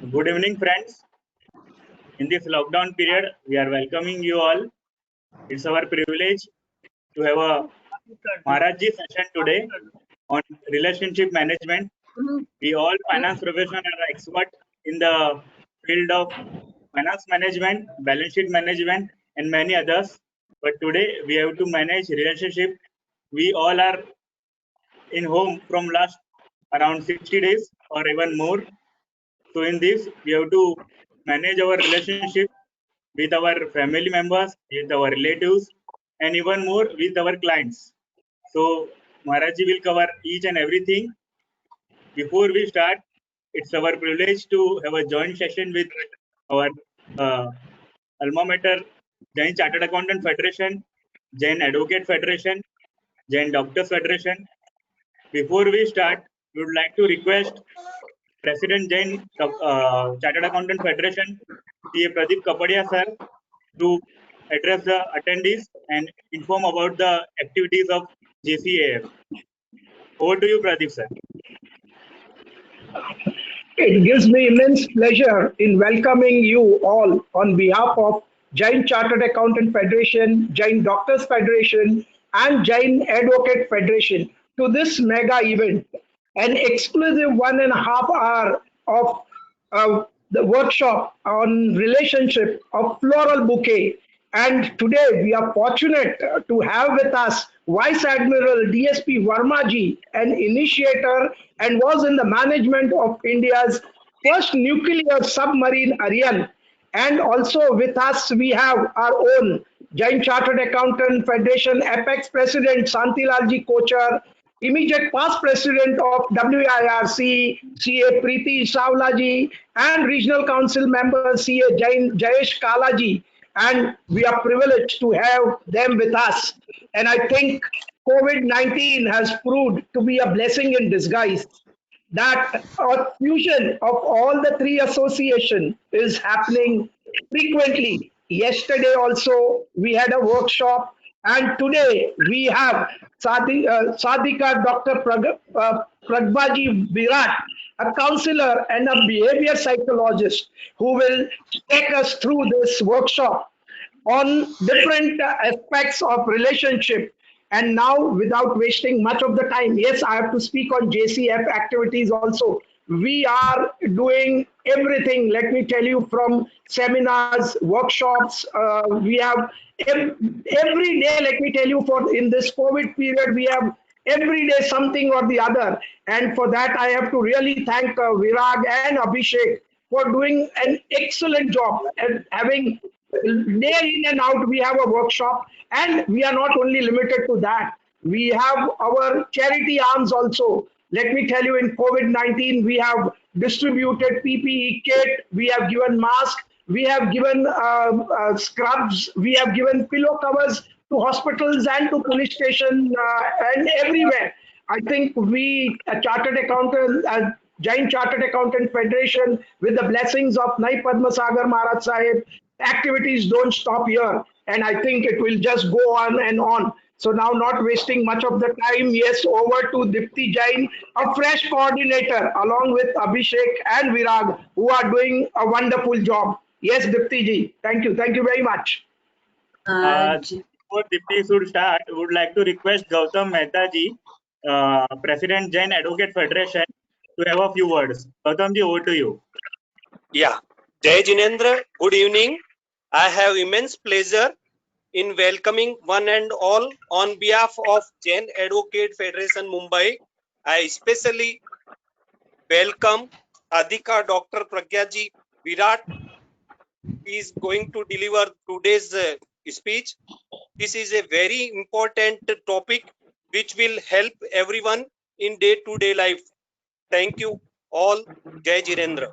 Good evening, friends. In this lockdown period, we are welcoming you all. It's our privilege to have a Maharajji session today on relationship management. We all finance professionals are expert in the field of finance management, balance sheet management, and many others. But today we have to manage relationship. We all are in home from last around 60 days or even more. So in this, we have to manage our relationship with our family members, with our relatives, and even more with our clients. So Maharaji will cover each and everything. Before we start, it's our privilege to have a joint session with our uh, alma mater, Jain Chartered Accountant Federation, Jain Advocate Federation, Jain Doctors Federation. Before we start, we would like to request President Jain Chartered Accountant Federation, CA Pradeep Kapadia sir, to address the attendees and inform about the activities of JCAF. Over to you, Pradeep sir. It gives me immense pleasure in welcoming you all on behalf of Jain Chartered Accountant Federation, Jain Doctors Federation, and Jain Advocate Federation to this mega event, an exclusive 1.5 hour of the workshop on relationship of floral bouquet. And today we are fortunate to have with us Vice Admiral DSP Verma an initiator and was in the management of India's first nuclear submarine Ariane. And also with us we have our own Jain Chartered Accountant Federation Apex President Santilalji Kochar, immediate past president of WIRC, CA Preeti Savlaji, and regional council member CA Jayesh Kalaji. And we are privileged to have them with us. And I think COVID-19 has proved to be a blessing in disguise that a fusion of all the three association is happening frequently. Yesterday also we had a workshop, and today we have Sadhika Dr. Pragbaji Virat, a counselor and a behavior psychologist who will take us through this workshop on different aspects of relationship. And now, without wasting much of the time, yes, I have to speak on JCF activities also. We are doing everything, let me tell you, from seminars, workshops. We have every day, let me tell you, for in this COVID period, we have every day something or the other. And for that, I have to really thank Virag and Abhishek for doing an excellent job and having day in and out we have a workshop, and we are not only limited to that, we have our charity arms also. Let me tell you, in COVID-19 we have distributed PPE kit, we have given mask, we have given scrubs, we have given pillow covers to hospitals and to police station and everywhere. I think we, a chartered accountant, Jain Chartered Accountant Federation, with the blessings of Nai Padma Sagar Maharaj Sahib, activities don't stop here. And I think it will just go on and on. So now, not wasting much of the time, yes, over to Dipti Jain, a fresh coordinator, along with Abhishek and Virag, who are doing a wonderful job. Yes, Dipti ji, thank you. Thank you very much. Before Dipti should start, I would like to request Gautam Mehta ji, President Jain Advocate Federation, to have a few words. Gautam ji, over to you. Yeah, Jai Jinendra, good evening. I have immense pleasure in welcoming one and all on behalf of Jain Advocate Federation Mumbai. I especially welcome Adhika Dr. Pragyaji Virat. He is going to deliver today's speech. This is a very important topic which will help everyone in day-to-day life. Thank you all. Jai Jinendra.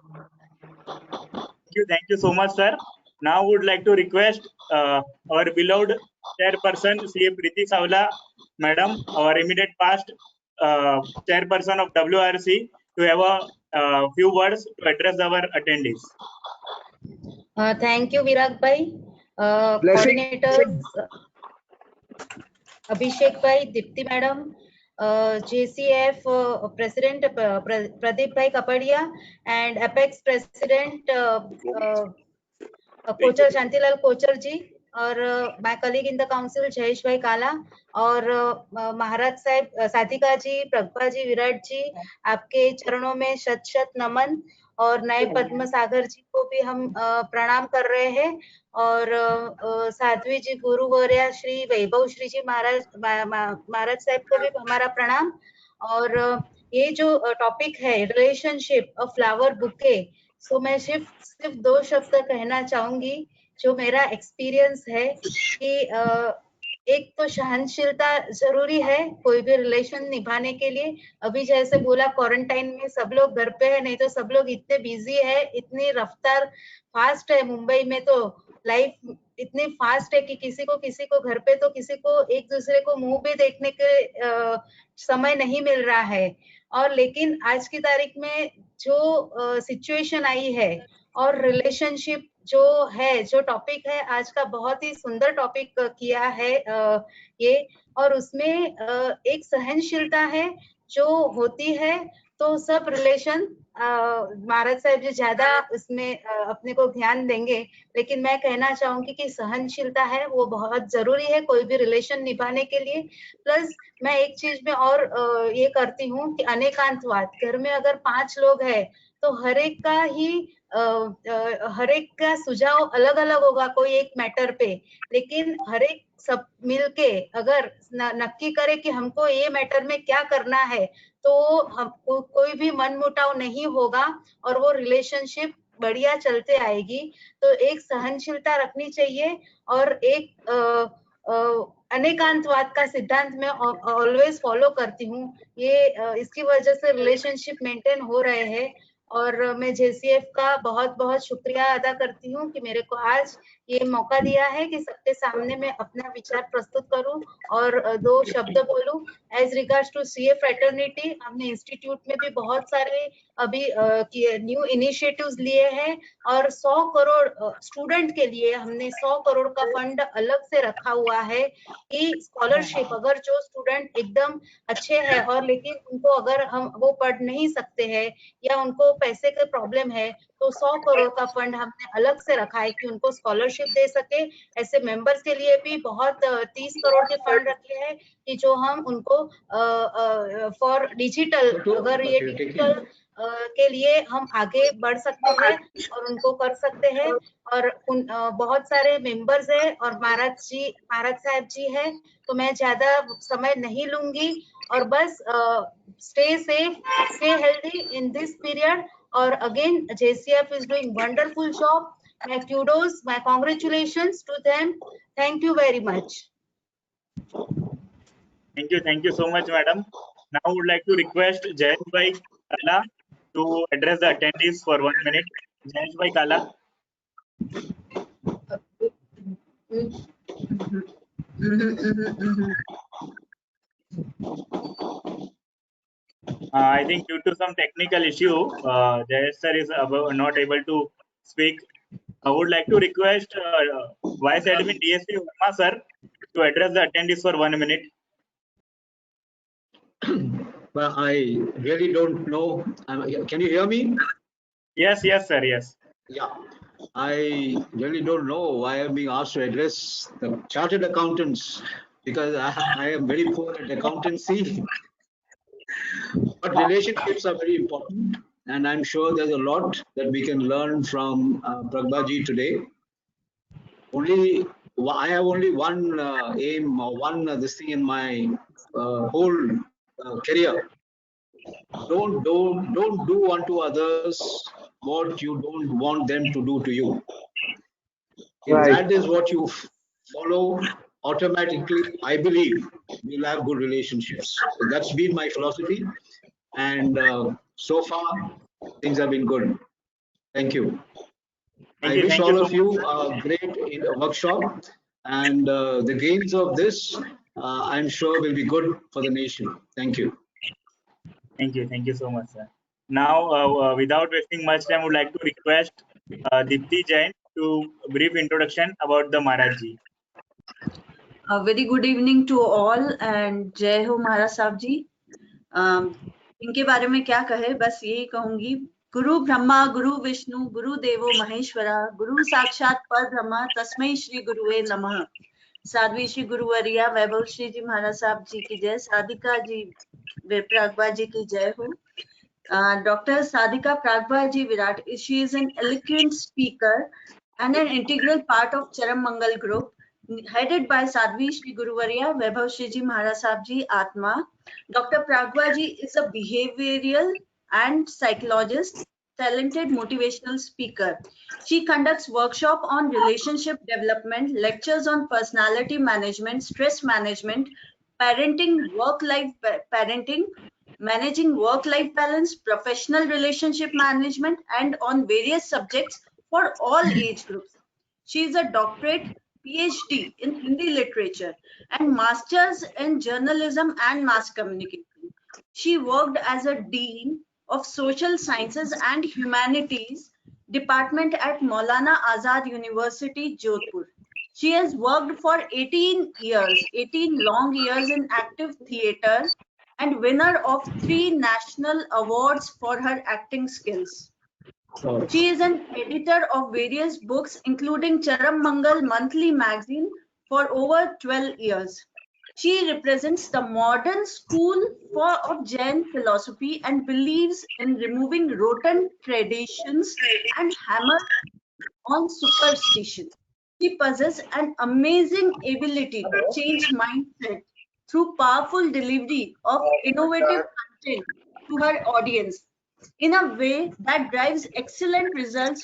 Thank you so much, sir. Now, would like to request our beloved chairperson, CA Preeti Savla, madam, our immediate past chairperson of WRC, to have a few words to address our attendees. Thank you, Virag Bhai. Coordinators, Abhishek Bhai, Dipti Madam, JCF President Pradeep Bhai Kapadia and Apex President Kochhar Shantilal Kochhar जी और my colleague in the council Jayesh bhai काला और महाराज साहब साधिका जी, प्रज्ञा जी, विराट जी, आपके चरणों में शत शत नमन और नए पद्म सागर जी को भी हम प्रणाम कर रहे हैं और साध्वी जी, गुरु गौरिया श्री वैभव श्री जी महाराज साहब को भी हमारा प्रणाम। और ये जो टॉपिक है रिलेशनशिप अ फ्लावर बुके, सो मैं सिर्फ 2 शब्द कहना चाहूंगी जो मेरा एक्सपीरियंस है कि एक तो सहनशीलता जरूरी है कोई भी रिलेशन निभाने के लिए। अभी जैसे बोला क्वारंटाइन में सब लोग घर पे है, नहीं तो सब लोग इतने बिजी है, इतनी रफ्तार फास्ट है मुंबई में, तो लाइफ इतनी फास्ट है कि किसी को घर पे तो किसी को एक दूसरे को मुंह भी देखने के समय नहीं मिल रहा है। और लेकिन आज की तारीख में जो सिचुएशन आई है और रिलेशनशिप जो है, जो टॉपिक है आज का, बहुत ही सुंदर टॉपिक किया है ये, और उसमें एक सहनशीलता है जो होती है तो सब रिलेशन महाराज साहब जी ज्यादा उसमें अपने को ध्यान देंगे, लेकिन मैं कहना चाहूंगी कि सहनशीलता है वो बहुत जरूरी है कोई भी रिलेशन निभाने के लिए। प्लस मैं एक चीज में और ये करती हूँ कि अनेकांतवाद, घर में अगर 5 लोग हैं तो हर एक का सुझाव अलग अलग होगा कोई एक मैटर पे, लेकिन हर एक सब मिलके अगर नक्की करे कि हमको ये मैटर में क्या करना है तो हम कोई भी मनमुटाव नहीं होगा और वो रिलेशनशिप बढ़िया चलते आएगी। तो एक सहनशीलता रखनी चाहिए और एक अनेकांतवाद का सिद्धांत मैं ऑलवेज फॉलो करती हूँ। ये इसकी वजह से रिलेशनशिप मेंटेन हो रहे हैं और मैं JCF का बहुत बहुत शुक्रिया अदा करती हूँ कि मेरे को आज ये मौका दिया है कि सबके सामने मैं अपना विचार प्रस्तुत करूं और 2 शब्द बोलूं। As regards to CA fraternity, हमने इंस्टीट्यूट में भी बहुत सारे अभी न्यू इनिशिएटिव्स लिए हैं और 100 करोड़ स्टूडेंट के लिए हमने 100 करोड़ का फंड अलग से रखा हुआ है कि स्कॉलरशिप, अगर जो स्टूडेंट एकदम अच्छे हैं और लेकिन उनको अगर हम वो पढ़ नहीं सकते हैं या उनको पैसे का प्रॉब्लम है तो 100 करोड़ का फंड हमने अलग से रखा है कि उनको स्कॉलरशिप दे सके। ऐसे मेंबर्स के लिए भी बहुत 30 करोड़ के फंड रखे हैं कि जो हम उनको फॉर डिजिटल, अगर ये डिजिटल के लिए हम आगे बढ़ सकते हैं और उनको कर सकते हैं। और बहुत सारे मेंबर्स है और महाराज साहब जी है, तो मैं ज्यादा समय नहीं लूंगी और बस stay safe, stay healthy in this period. Or again, JCF is doing wonderful job. My kudos, my congratulations to them. Thank you very much. Thank you so much, madam. Now I would like to request Jayesh Bhai Kala to address the attendees for 1 minute. Jayesh Bhai Kala. I think due to some technical issue, Jayesh sir is not able to speak. I would like to request Vice Admin DSP Verma sir to address the attendees for 1 minute. Well, I really don't know. Can you hear me? Yes, sir. Yes. Yeah. I really don't know why I'm being asked to address the chartered accountants, because I am very poor at accountancy. But relationships are very important, and I'm sure there's a lot that we can learn from Pragba ji today. I have only one aim or one this thing in my whole career. Don't do unto others what you don't want them to do to you. If that is what you follow, automatically, I believe we'll have good relationships. So that's been my philosophy, and so far things have been good. Thank you. I wish all of you a great workshop, and the gains of this, I'm sure, will be good for the nation. Thank you. Thank you so much, sir. Now, without wasting much time, I would like to request Dipti Jain to brief introduction about the Maharaj ji. A very good evening to all and जय हो महाराज साहब जी। इनके बारे में क्या कहे, बस यही कहूंगी, गुरु ब्रह्मा गुरु विष्णु गुरु देवो महेश्वरा गुरु साक्षात पर ब्रह्मा तस्मै श्री गुरुवे नमः। साध्वी श्री गुरुवरिया वैभव श्री जी महाराज साहब जी की जय, साधिका जी प्रागवा जी की जय हो। Dr. Sadhika Pragba ji Virat, she is an eloquent speaker and an integral part of Charam Mangal group, headed by Sadhvi Shri Guruvarya, Vaibhav Shri Ji Maharaj Sahib Ji Atma. Dr. Pragba ji is a behavioral and psychologist, talented motivational speaker. She conducts workshop on relationship development, lectures on personality management, stress management, parenting, work-life parenting, managing work-life balance, professional relationship management, and on various subjects for all age groups. She is a doctorate PhD in Hindi literature and masters in journalism and mass communication. She worked as a dean of social sciences and humanities department at Maulana Azad University, Jodhpur. She has worked for 18 long years in active theatre and winner of 3 national awards for her acting skills. She is an editor of various books, including Charam Mangal monthly magazine for over 12 years. She represents the modern school of Jain philosophy and believes in removing rotten traditions and hammer on superstition. She possesses an amazing ability to change mindset through powerful delivery of innovative content to her audience in a way that drives excellent result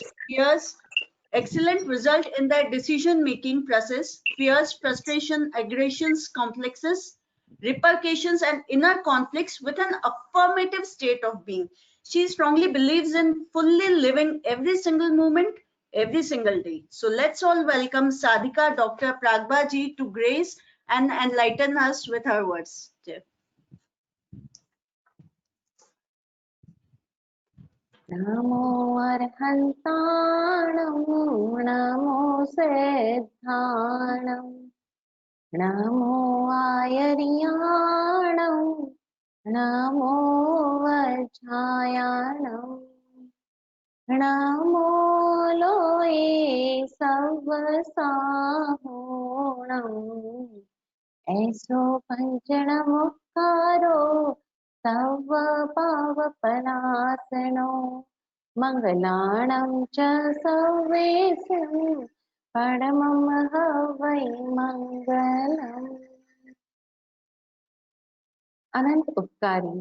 in their decision making process, fears, frustration, aggressions, complexes, repercussions, and inner conflicts with an affirmative state of being. She strongly believes in fully living every single moment, every single day. So let's all welcome Sadhika Dr. Pragba ji to grace and enlighten us with her words. नमो अर्हन्ताणं नमो सिद्धाणं नमो आयर्याणं नमो वज्रायाणं नमो लोये सवसाहोणम् ऐसो पञ्चणमुक्कारो तव पावपनासनो मङ्गलाणं च सर्वेषु परमं हवै मङ्गलम्। अनंत उपकारी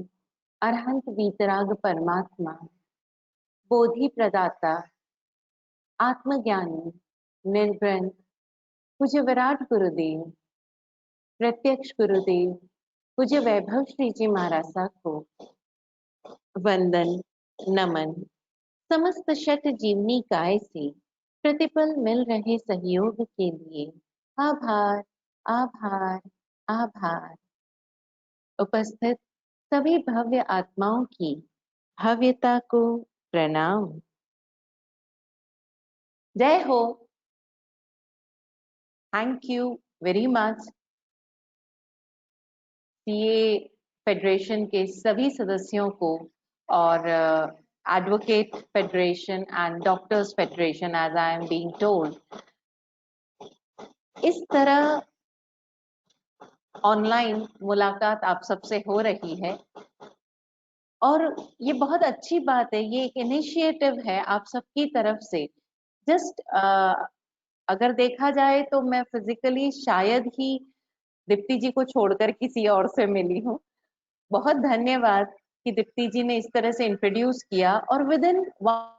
अरहंत वीतराग परमात्मा, बोधि प्रदाता, आत्मज्ञानी, निर्ग्रंथ, पूज्य विराट गुरुदेव, प्रत्यक्ष गुरुदेव, पूज्य वैभव श्री जी महाराज साहब को वंदन नमन। समस्त शत जीवनी काय से प्रतिपल मिल रहे सहयोग के लिए आभार आभार आभार। उपस्थित सभी भव्य आत्माओं की भव्यता को प्रणाम। जय हो। Thank you very much CA federation के सभी सदस्यों को और advocate federation and doctors federation, as I am being told, इस तरह ऑनलाइन मुलाकात आप सबसे हो रही है और ये बहुत अच्छी बात है। ये एक इनिशिएटिव है आप सबकी तरफ से। जस्ट अगर देखा जाए तो मैं फिजिकली शायद ही दीप्ति जी को छोड़कर किसी और से मिली हूँ। बहुत धन्यवाद कि दीप्ति जी ने इस तरह से इंट्रोड्यूस किया और विद इन वन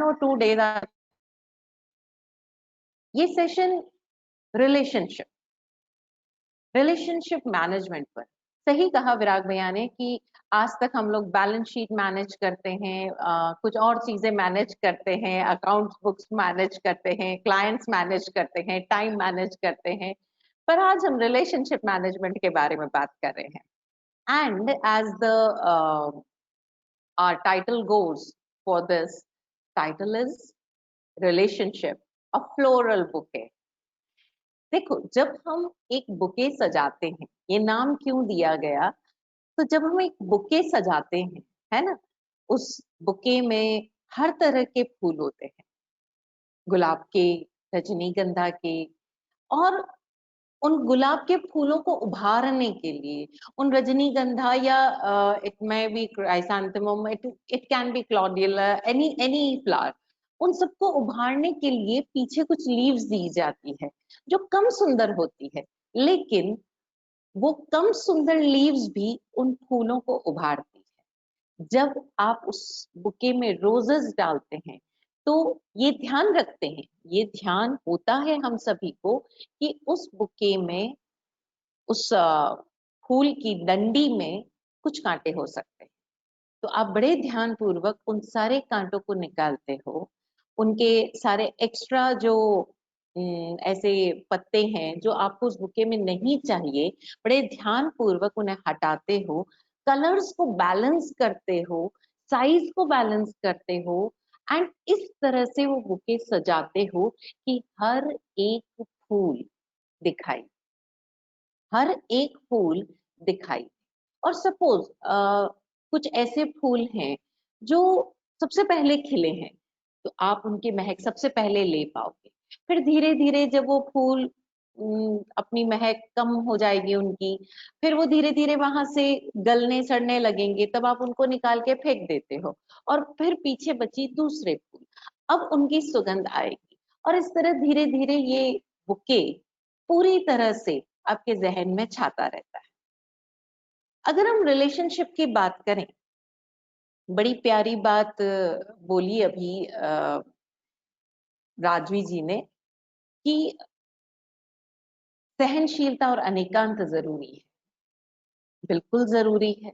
और 2 डेज ये सेशन रिलेशनशिप मैनेजमेंट पर। सही कहा विराग भैया ने कि आज तक हम लोग बैलेंस शीट मैनेज करते हैं, कुछ और चीजें मैनेज करते हैं, अकाउंट्स बुक्स मैनेज करते हैं, क्लाइंट्स मैनेज करते हैं, टाइम मैनेज करते हैं, पर आज हम रिलेशनशिप मैनेजमेंट के बारे में बात कर रहे हैं। And as the our title goes for this title is relationship, a floral bouquet. देखो, जब हम एक बुके सजाते हैं, ये नाम क्यों दिया गया, तो जब हम एक बुके सजाते हैं, है ना, उस बुके में हर तरह के फूल होते हैं, गुलाब के, रजनीगंधा के, और उन गुलाब के फूलों को उभारने के लिए, उन रजनीगंधा या it may be chrysanthemum, it can be gladiola, any flower, उन सबको उभारने के लिए पीछे कुछ लीव्स दी जाती है जो कम सुंदर होती है, लेकिन वो कम सुंदर लीव्स भी उन फूलों को उभारती है। जब आप उस बुके में रोजेस डालते हैं तो ये ध्यान रखते हैं, ये ध्यान होता है हम सभी को कि उस बुके में, उस फूल की डंडी में कुछ कांटे हो सकते हैं, तो आप बड़े ध्यान पूर्वक उन सारे कांटों को निकालते हो, उनके सारे एक्स्ट्रा जो ऐसे पत्ते हैं जो आपको उस बुके में नहीं चाहिए, बड़े ध्यान पूर्वक उन्हें हटाते हो, कलर्स को बैलेंस करते हो, साइज को बैलेंस करते हो, एंड इस तरह से वो बुके सजाते हो कि हर एक फूल दिखाई, हर एक फूल दिखाई। और सपोज कुछ ऐसे फूल हैं जो सबसे पहले खिले हैं, तो आप उनकी महक सबसे पहले ले पाओगे। फिर धीरे धीरे जब वो फूल अपनी महक कम हो जाएगी उनकी, फिर वो धीरे धीरे वहां से गलने सड़ने लगेंगे, तब आप उनको निकाल के फेंक देते हो, और फिर पीछे बची दूसरे फूल, अब उनकी सुगंध आएगी, और इस तरह धीरे धीरे ये बुके पूरी तरह से आपके जहन में छाता रहता है। अगर हम रिलेशनशिप की बात करें, बड़ी प्यारी बात बोली अभी राजवी जी ने कि सहनशीलता और अनेकांत जरूरी है, बिल्कुल जरूरी है।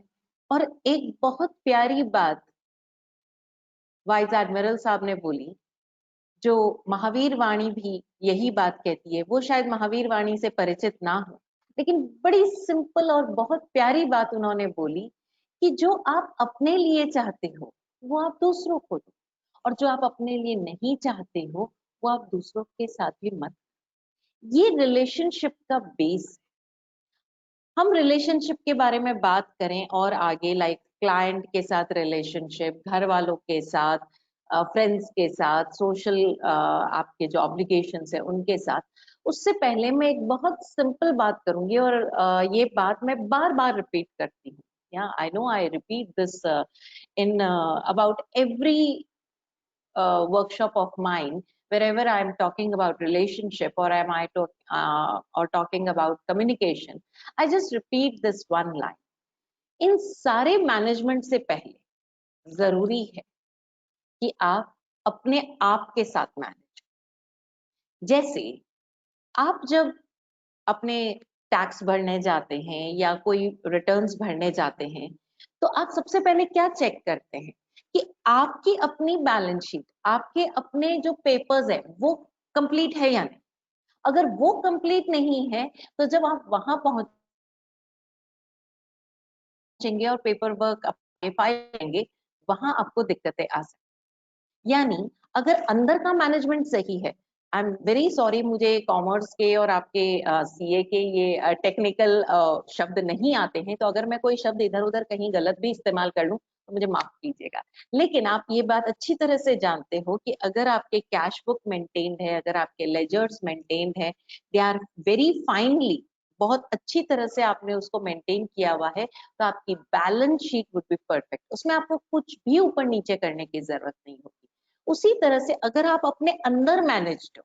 और एक बहुत प्यारी बात वाइस एडमिरल साहब ने बोली, जो महावीर वाणी भी यही बात कहती है, वो शायद महावीर वाणी से परिचित ना हो, लेकिन बड़ी सिंपल और बहुत प्यारी बात उन्होंने बोली कि जो आप अपने लिए चाहते हो वो आप दूसरों को दो, और जो आप अपने लिए नहीं चाहते हो वो आप दूसरों के साथ भी मत। ये रिलेशनशिप का बेस है। हम रिलेशनशिप के बारे में बात करें और आगे, लाइक क्लाइंट के साथ रिलेशनशिप, घर वालों के साथ, फ्रेंड्स के साथ, सोशल आपके जो ऑब्लिगेशंस है उनके साथ, उससे पहले मैं एक बहुत सिंपल बात करूंगी, और ये बात मैं बार बार रिपीट करती हूँ। या आई know I repeat this in about every workshop of mine, wherever I am talking about relationship, or am I or talking about communication, I just repeat this one line. इन सारे मैनेजमेंट से पहले जरूरी है कि आप अपने आप के साथ मैनेज। जैसे आप जब अपने टैक्स भरने जाते हैं या कोई रिटर्न्स भरने जाते हैं, तो आप सबसे पहले क्या चेक करते हैं कि आपकी अपनी बैलेंस शीट, आपके अपने जो पेपर्स है वो कंप्लीट है या नहीं। अगर वो कंप्लीट नहीं है तो जब आप वहां पहुंचेंगे और पेपर वर्क अपने फाइल करेंगे, वहां आपको दिक्कतें आ सकती। यानी अगर अंदर का मैनेजमेंट सही है, आई एम वेरी सॉरी, मुझे कॉमर्स के और आपके सीए के ये टेक्निकल शब्द नहीं आते हैं, तो अगर मैं कोई शब्द इधर उधर कहीं गलत भी इस्तेमाल कर लूं तो मुझे माफ कीजिएगा। लेकिन आप ये बात अच्छी तरह से जानते हो कि अगर आपके कैश बुक मेंटेन्ड है, अगर आपके लेजर्स मेंटेन्ड है, दे आर वेरी फाइनली, बहुत अच्छी तरह से आपने उसको मेंटेन किया हुआ है, तो आपकी balance sheet would be perfect. उसमें आपको कुछ भी ऊपर नीचे करने की जरूरत नहीं होगी। उसी तरह से अगर आप अपने अंदर मैनेज्ड हो,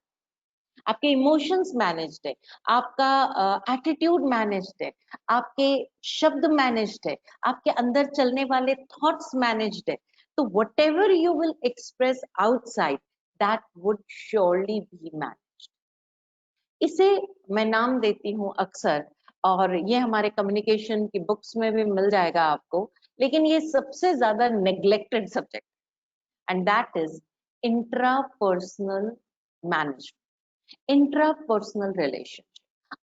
आपके इमोशंस मैनेज्ड है, आपका एटीट्यूड मैनेज्ड है, आपके शब्द मैनेज्ड है, आपके अंदर चलने वाले थॉट्स मैनेज्ड है, तो whatever you will express outside, that would surely be managed. इसे मैं नाम देती हूँ अक्सर, और ये हमारे कम्युनिकेशन की बुक्स में भी मिल जाएगा आपको, लेकिन ये सबसे ज्यादा neglected subject, and that is intrapersonal management, intrapersonal relationship.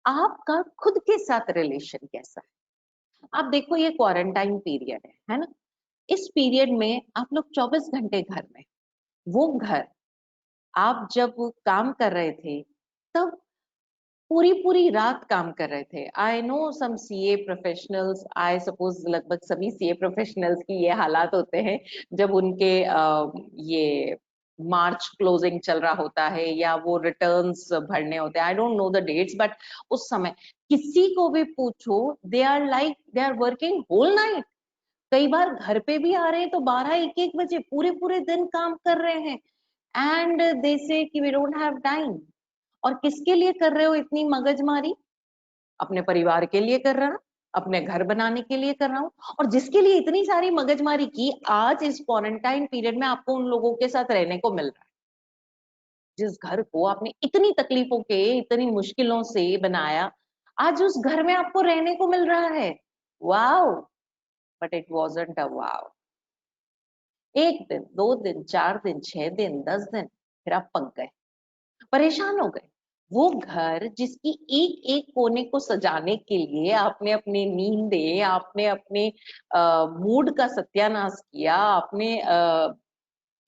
आपका खुद के साथ रिलेशन कैसा है? आप देखो ये क्वारंटाइन पीरियड है ना, इस पीरियड में आप लोग 24 घंटे घर में, वो घर आप जब काम कर रहे थे तब पूरी पूरी रात काम कर रहे थे। I know some CA professionals, I suppose लगभग सभी सीए प्रोफेशनल्स की ये हालात होते हैं जब उनके ये मार्च क्लोजिंग चल रहा होता है या वो रिटर्न्स भरने होते हैं। I don't know the dates, but उस समय किसी को भी पूछो, they are working whole night. कई बार घर पे भी आ रहे हैं तो 12-1 बजे पूरे पूरे दिन काम कर रहे हैं, एंड दे से कि वी डोंट हैव टाइम। और किसके लिए कर रहे हो इतनी मगजमारी? अपने परिवार के लिए कर रहा हूं, अपने घर बनाने के लिए कर रहा हूं। और जिसके लिए इतनी सारी मगजमारी की, आज इस क्वारंटाइन पीरियड में आपको उन लोगों के साथ रहने को मिल रहा है। जिस घर को आपने इतनी तकलीफों के, इतनी मुश्किलों से बनाया, आज उस घर में आपको रहने को मिल रहा है। Wow! But it wasn't a wow. 1 दिन, 2 दिन, 4 दिन, 6 दिन, 10 दिन, फिर आप पक गए, परेशान हो गए। वो घर जिसकी एक एक कोने को सजाने के लिए आपने अपनी नींदें, आपने अपने मूड का सत्यानाश किया, आपने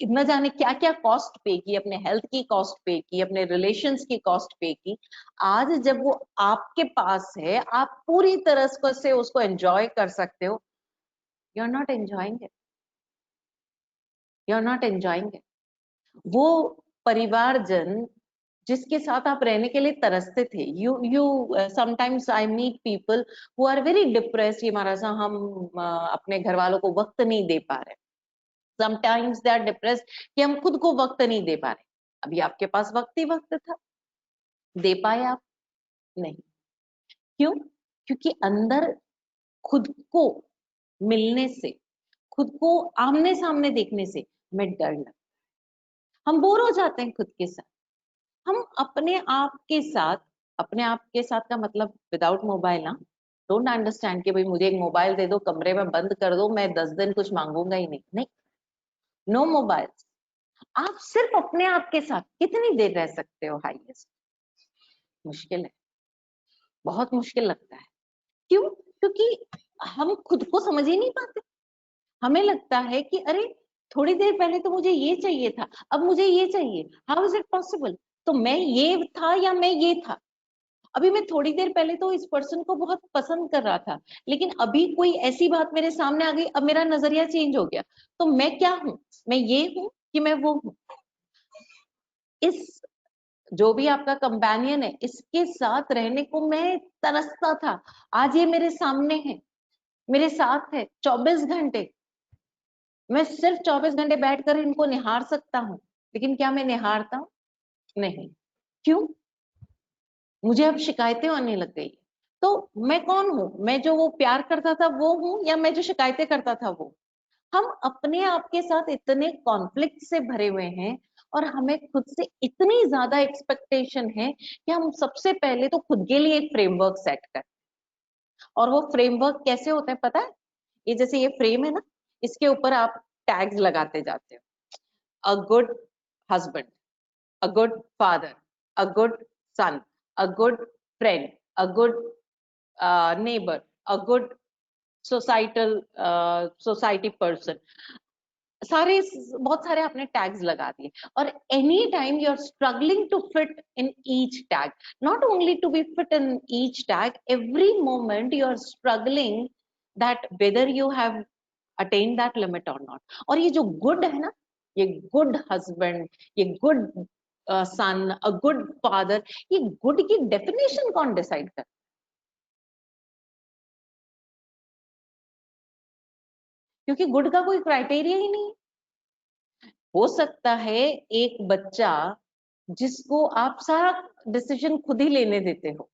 न जाने क्या क्या कॉस्ट पे की, अपने हेल्थ की कॉस्ट पे की, अपने रिलेशंस की कॉस्ट पे की। आज जब वो आपके पास है, आप पूरी तरह से उसको एंजॉय कर सकते हो। You are not enjoying it, you are not enjoying it. वो परिवारजन जिसके साथ आप रहने के लिए तरसते थे, you sometimes I meet people who are very depressed कि महाराज हम अपने घर वालों को वक्त नहीं दे पा रहे। समटाइम्स दे आर डिप्रेस्ड कि हम खुद को वक्त नहीं दे पा रहे। अभी आपके पास वक्त ही वक्त था, दे पाए आप? नहीं। क्यों? क्योंकि अंदर खुद को मिलने से, खुद को आमने सामने देखने से हमें डर लगता है, हम बोर हो जाते हैं खुद के साथ। हम अपने आप के साथ, अपने आप के साथ का मतलब विदाउट मोबाइल ना, डोंट अंडरस्टैंड कि भाई मुझे एक मोबाइल दे दो, कमरे में बंद कर दो, मैं 10 दिन कुछ मांगूंगा ही नहीं। नहीं, नो मोबाइल। आप सिर्फ अपने आप के साथ कितनी देर रह सकते हो? हाईएस्ट मुश्किल है, बहुत मुश्किल लगता है। क्यों? क्योंकि हम खुद को समझ ही नहीं पाते। हमें लगता है कि अरे थोड़ी देर पहले तो मुझे ये चाहिए था, अब मुझे ये चाहिए, हाउ इज इट पॉसिबल? तो मैं ये था या मैं ये था? अभी मैं थोड़ी देर पहले तो इस पर्सन को बहुत पसंद कर रहा था, लेकिन अभी कोई ऐसी बात मेरे सामने आ गई, अब मेरा नजरिया चेंज हो गया। तो मैं क्या हूं? मैं ये हूं कि मैं वो हूं? इस जो भी आपका कंपेनियन है, इसके साथ रहने को मैं तरसता था। आज ये मेरे सामने है, मेरे साथ है 24 घंटे। मैं सिर्फ 24 घंटे बैठकर इनको निहार सकता हूँ, लेकिन क्या मैं निहारता हूँ? नहीं। क्यों? मुझे अब शिकायतें आने लग गई। तो मैं कौन हूं? मैं जो वो प्यार करता था वो हूं, या मैं जो शिकायतें करता था वो? हम अपने आप के साथ इतने कॉन्फ्लिक्ट से भरे हुए हैं, और हमें खुद से इतनी ज्यादा एक्सपेक्टेशन है कि हम सबसे पहले तो खुद के लिए एक फ्रेमवर्क सेट करें। और वो फ्रेमवर्क कैसे होता है पता है? ये जैसे ये फ्रेम है ना, इसके ऊपर आप टैग्स लगाते जाते हो। a good husband, a good father, a good son, a good friend, a good neighbor, a good society person. सारे बहुत सारे आपने टैग्स लगा दिए, और any time you are struggling to fit in each tag, not only to be fit in each tag, every moment you are struggling that whether you have attain that limit or not. और ये जो good है ना, ये good husband, ये good son, a good father, ये good की definition कौन डिसाइड कर? क्योंकि गुड का कोई क्राइटेरिया ही नहीं। हो सकता है एक बच्चा जिसको आप सारा डिसीजन खुद ही लेने देते हो,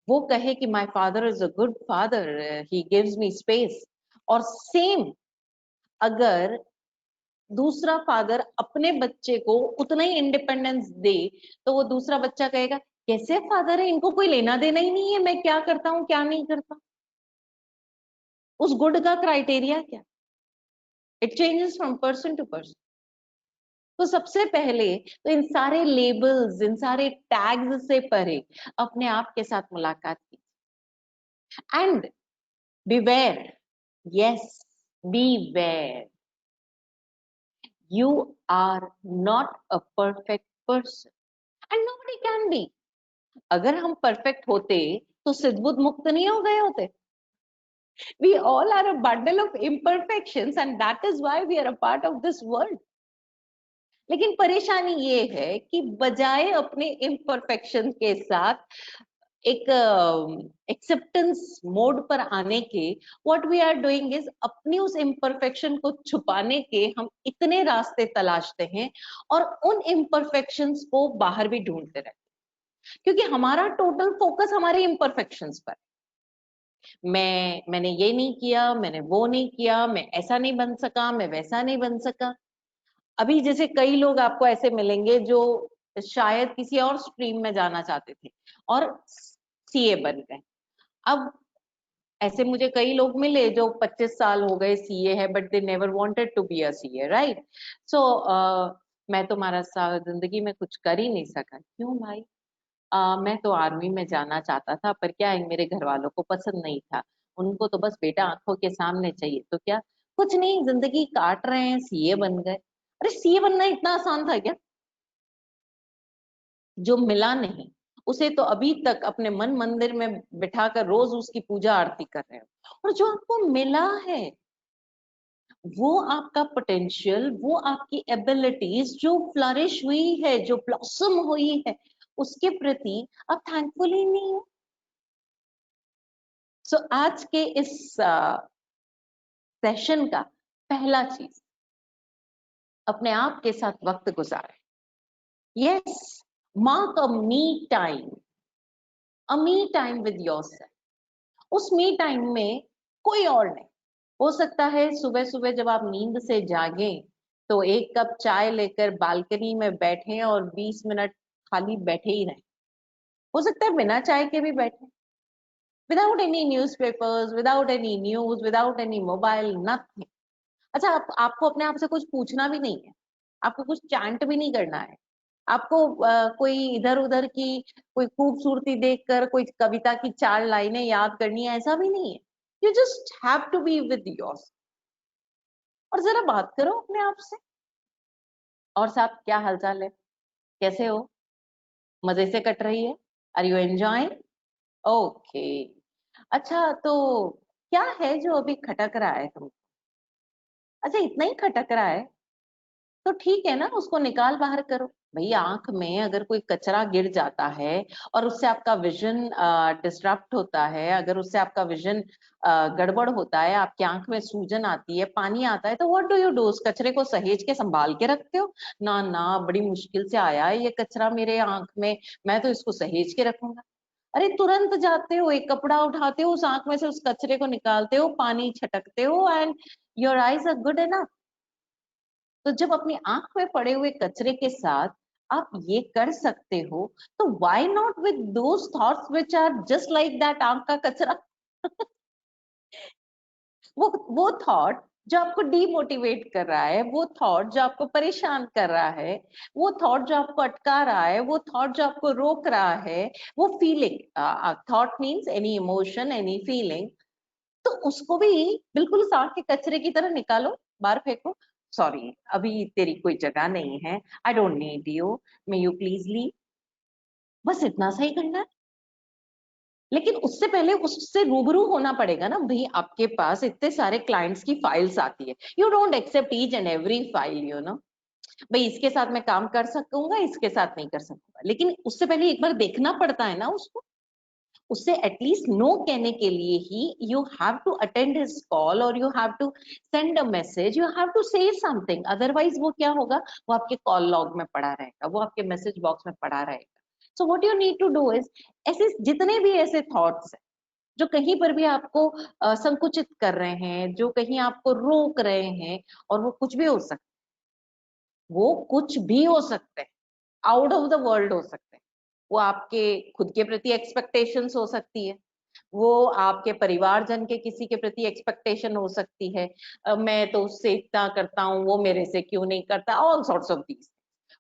वो कहे कि my father is a good father, he gives me space. और सेम अगर दूसरा फादर अपने बच्चे को उतना ही इंडिपेंडेंस दे, तो वो दूसरा बच्चा कहेगा कैसे फादर है, इनको कोई लेना देना ही नहीं है, मैं क्या करता हूँ क्या नहीं करता। उस गुड का क्राइटेरिया क्या? It changes from person to person. तो सबसे पहले तो इन सारे लेबल्स, इन सारे टैग्स से परे अपने आप के साथ मुलाकात कीजिए and beware, yes, beware, you are not a perfect person and nobody can be. अगर हम परफेक्ट होते तो सिद्धबुद्ध मुक्त नहीं हो गए होते। We all are a bundle of imperfections and that is why we are a part of this world. लेकिन परेशानी ये है कि बजाय अपने इम्परफेक्शन के साथ एक एक्सेप्टेंस मोड पर आने के, what we are doing is अपनी उस इम्परफेक्शन को छुपाने के हम इतने रास्ते तलाशते हैं और उन इम्परफेक्शंस को बाहर भी ढूंढते रहते हैं, क्योंकि हमारा टोटल फोकस हमारे इम्परफेक्शंस पर। मैंने ये नहीं किया, मैंने वो नहीं किया, मैं ऐसा नहीं बन सका, मैं वैसा नहीं बन सका। अभी जैसे कई लोग आपको ऐसे मिलेंगे जो शायद किसी और स्ट्रीम में जाना चाहते थे और सीए बन गए। अब ऐसे मुझे कई लोग मिले जो 25 साल हो गए सीए है but they never wanted to be a CA, right? So मैं तुम्हारा जिंदगी में कुछ कर ही नहीं सका। क्यों भाई? मैं तो आर्मी में जाना चाहता था पर क्या है, मेरे घर वालों को पसंद नहीं था, उनको तो बस बेटा आंखों के सामने चाहिए। तो क्या, कुछ नहीं, जिंदगी काट रहे हैं, सीए बन गए। अरे सीए बनना इतना आसान था क्या? जो मिला नहीं उसे तो अभी तक अपने मन मंदिर में बिठाकर रोज उसकी पूजा आरती कर रहे हो, और जो आपको मिला है वो आपका पोटेंशियल, वो आपकी एबिलिटीज जो फ्लरिश हुई है, जो ब्लॉसम हुई है, उसके प्रति आप थैंकफुल ही नहीं हो। सो आज के इस सेशन का पहला चीज, अपने आप के साथ वक्त गुजारें। Yes, mark a me time, a me time with yourself. उस मी टाइम में कोई और नहीं, हो सकता है सुबह सुबह जब आप नींद से जागे तो एक कप चाय लेकर बालकनी में बैठे और 20 मिनट खाली बैठे ही रहें। हो सकता है बिना चाय के भी बैठे, without any newspapers, without any news, without any mobile, nothing. अच्छा, आपको अपने आप से कुछ पूछना भी नहीं है, आपको कुछ चैंट भी नहीं करना है, आपको कोई इधर उधर की कोई खूबसूरती देखकर कोई कविता की 4 लाइनें याद करनी है, ऐसा भी नहीं है। You just have to be with yourself. और जरा बात करो अपने आप से, और साहब क्या हालचाल है, कैसे हो, मजे से कट रही है, आर यू एंजॉयिंग? ओके, अच्छा तो क्या है जो अभी खटक रहा है तुम? अच्छा, इतना ही खटक रहा है तो ठीक है ना, उसको निकाल बाहर करो। भाई आंख में अगर कोई कचरा गिर जाता है और उससे आपका विजन डिस्टरप्ट होता है, अगर उससे आपका विजन गड़बड़ होता है, आपकी आंख में सूजन आती है, पानी आता है, तो व्हाट डू यू डू? उस कचरे को सहेज के संभाल के रखते हो? ना ना, बड़ी मुश्किल से आया है ये कचरा मेरे आंख में, मैं तो इसको सहेज के रखूंगा। अरे तुरंत जाते हो, एक कपड़ा उठाते हो, उस आंख में से उस कचरे को निकालते हो, पानी छटकते हो and your eyes are good enough. तो जब अपनी आंख में पड़े हुए कचरे के साथ आप ये कर सकते हो, तो why not with those thoughts which are just like that आंख का कचरा। वो थॉट जो आपको डीमोटिवेट कर रहा है, वो थॉट जो आपको परेशान कर रहा है, वो थॉट जो आपको अटका रहा है, वो थॉट जो आपको रोक रहा है, वो feeling, thought means any emotion, any feeling, तो उसको भी बिल्कुल उस आंख के कचरे की तरह निकालो, बाहर फेंको। सॉरी, अभी तेरी कोई जगह नहीं है, आई don't need you, may you please leave. बस इतना सा ही करना है। लेकिन उससे पहले उससे रूबरू होना पड़ेगा ना भाई। आपके पास इतने सारे क्लाइंट्स की फाइल्स आती है, you don't accept each and every file, you know भाई इसके साथ मैं काम कर सकूंगा, इसके साथ नहीं कर सकूंगा, लेकिन उससे पहले एक बार देखना पड़ता है ना उसको। उससे एटलीस्ट नो कहने के लिए ही you have to attend his call और you have to send a message, you have to say something, otherwise वो क्या होगा, वो आपके कॉल लॉग में पड़ा रहेगा, वो आपके मैसेज बॉक्स में पड़ा रहेगा। So what you need to do is, ऐसे जितने भी ऐसे थॉट्स हैं जो कहीं पर भी आपको संकुचित कर रहे हैं, जो कहीं आपको रोक रहे हैं, और वो कुछ भी हो सकता है, वो कुछ भी हो सकते हैं, आउट ऑफ द वर्ल्ड हो सकते हैं, वो आपके खुद के प्रति एक्सपेक्टेशंस हो सकती है, वो आपके परिवारजन के किसी के प्रति एक्सपेक्टेशन हो सकती है, मैं तो उससे इतना करता हूँ, वो मेरे से क्यों नहीं करता, ऑल सॉर्ट्स ऑफ दीज।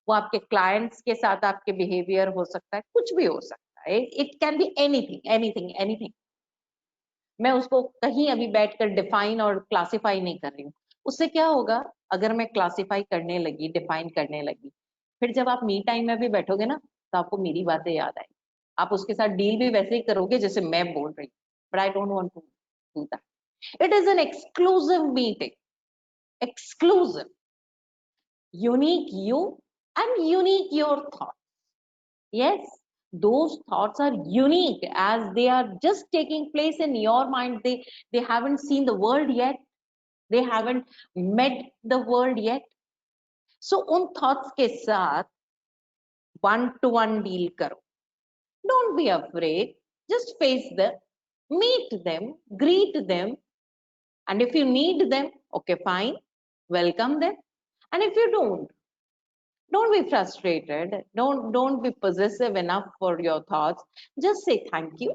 वो आपके क्लाइंट्स के साथ आपके बिहेवियर हो सकता है, कुछ भी हो सकता है, it can be anything anything anything. मैं उसको कहीं अभी बैठकर डिफाइन और क्लासिफाई नहीं कर रही हूँ। उससे क्या होगा, अगर मैं क्लासिफाई करने लगी, डिफाइन करने लगी, फिर जब आप मी टाइम में भी बैठोगे ना, तो आपको मेरी बातें याद आएगी, आप उसके साथ डील भी वैसे ही करोगे जैसे मैं बोल रही हूँ, but I don't want to do that. It is an exclusive meeting, exclusive, unique you and unique your thoughts. Yes, those thoughts are unique as they are just taking place in your mind. They haven't seen the world yet, they haven't met the world yet. So उन thoughts के साथ one to one deal करो. Don't be afraid, just face them, meet them, greet them, and if you need them, okay, fine, welcome them. And if you don't be frustrated, don't be possessive enough for your thoughts, just say thank you,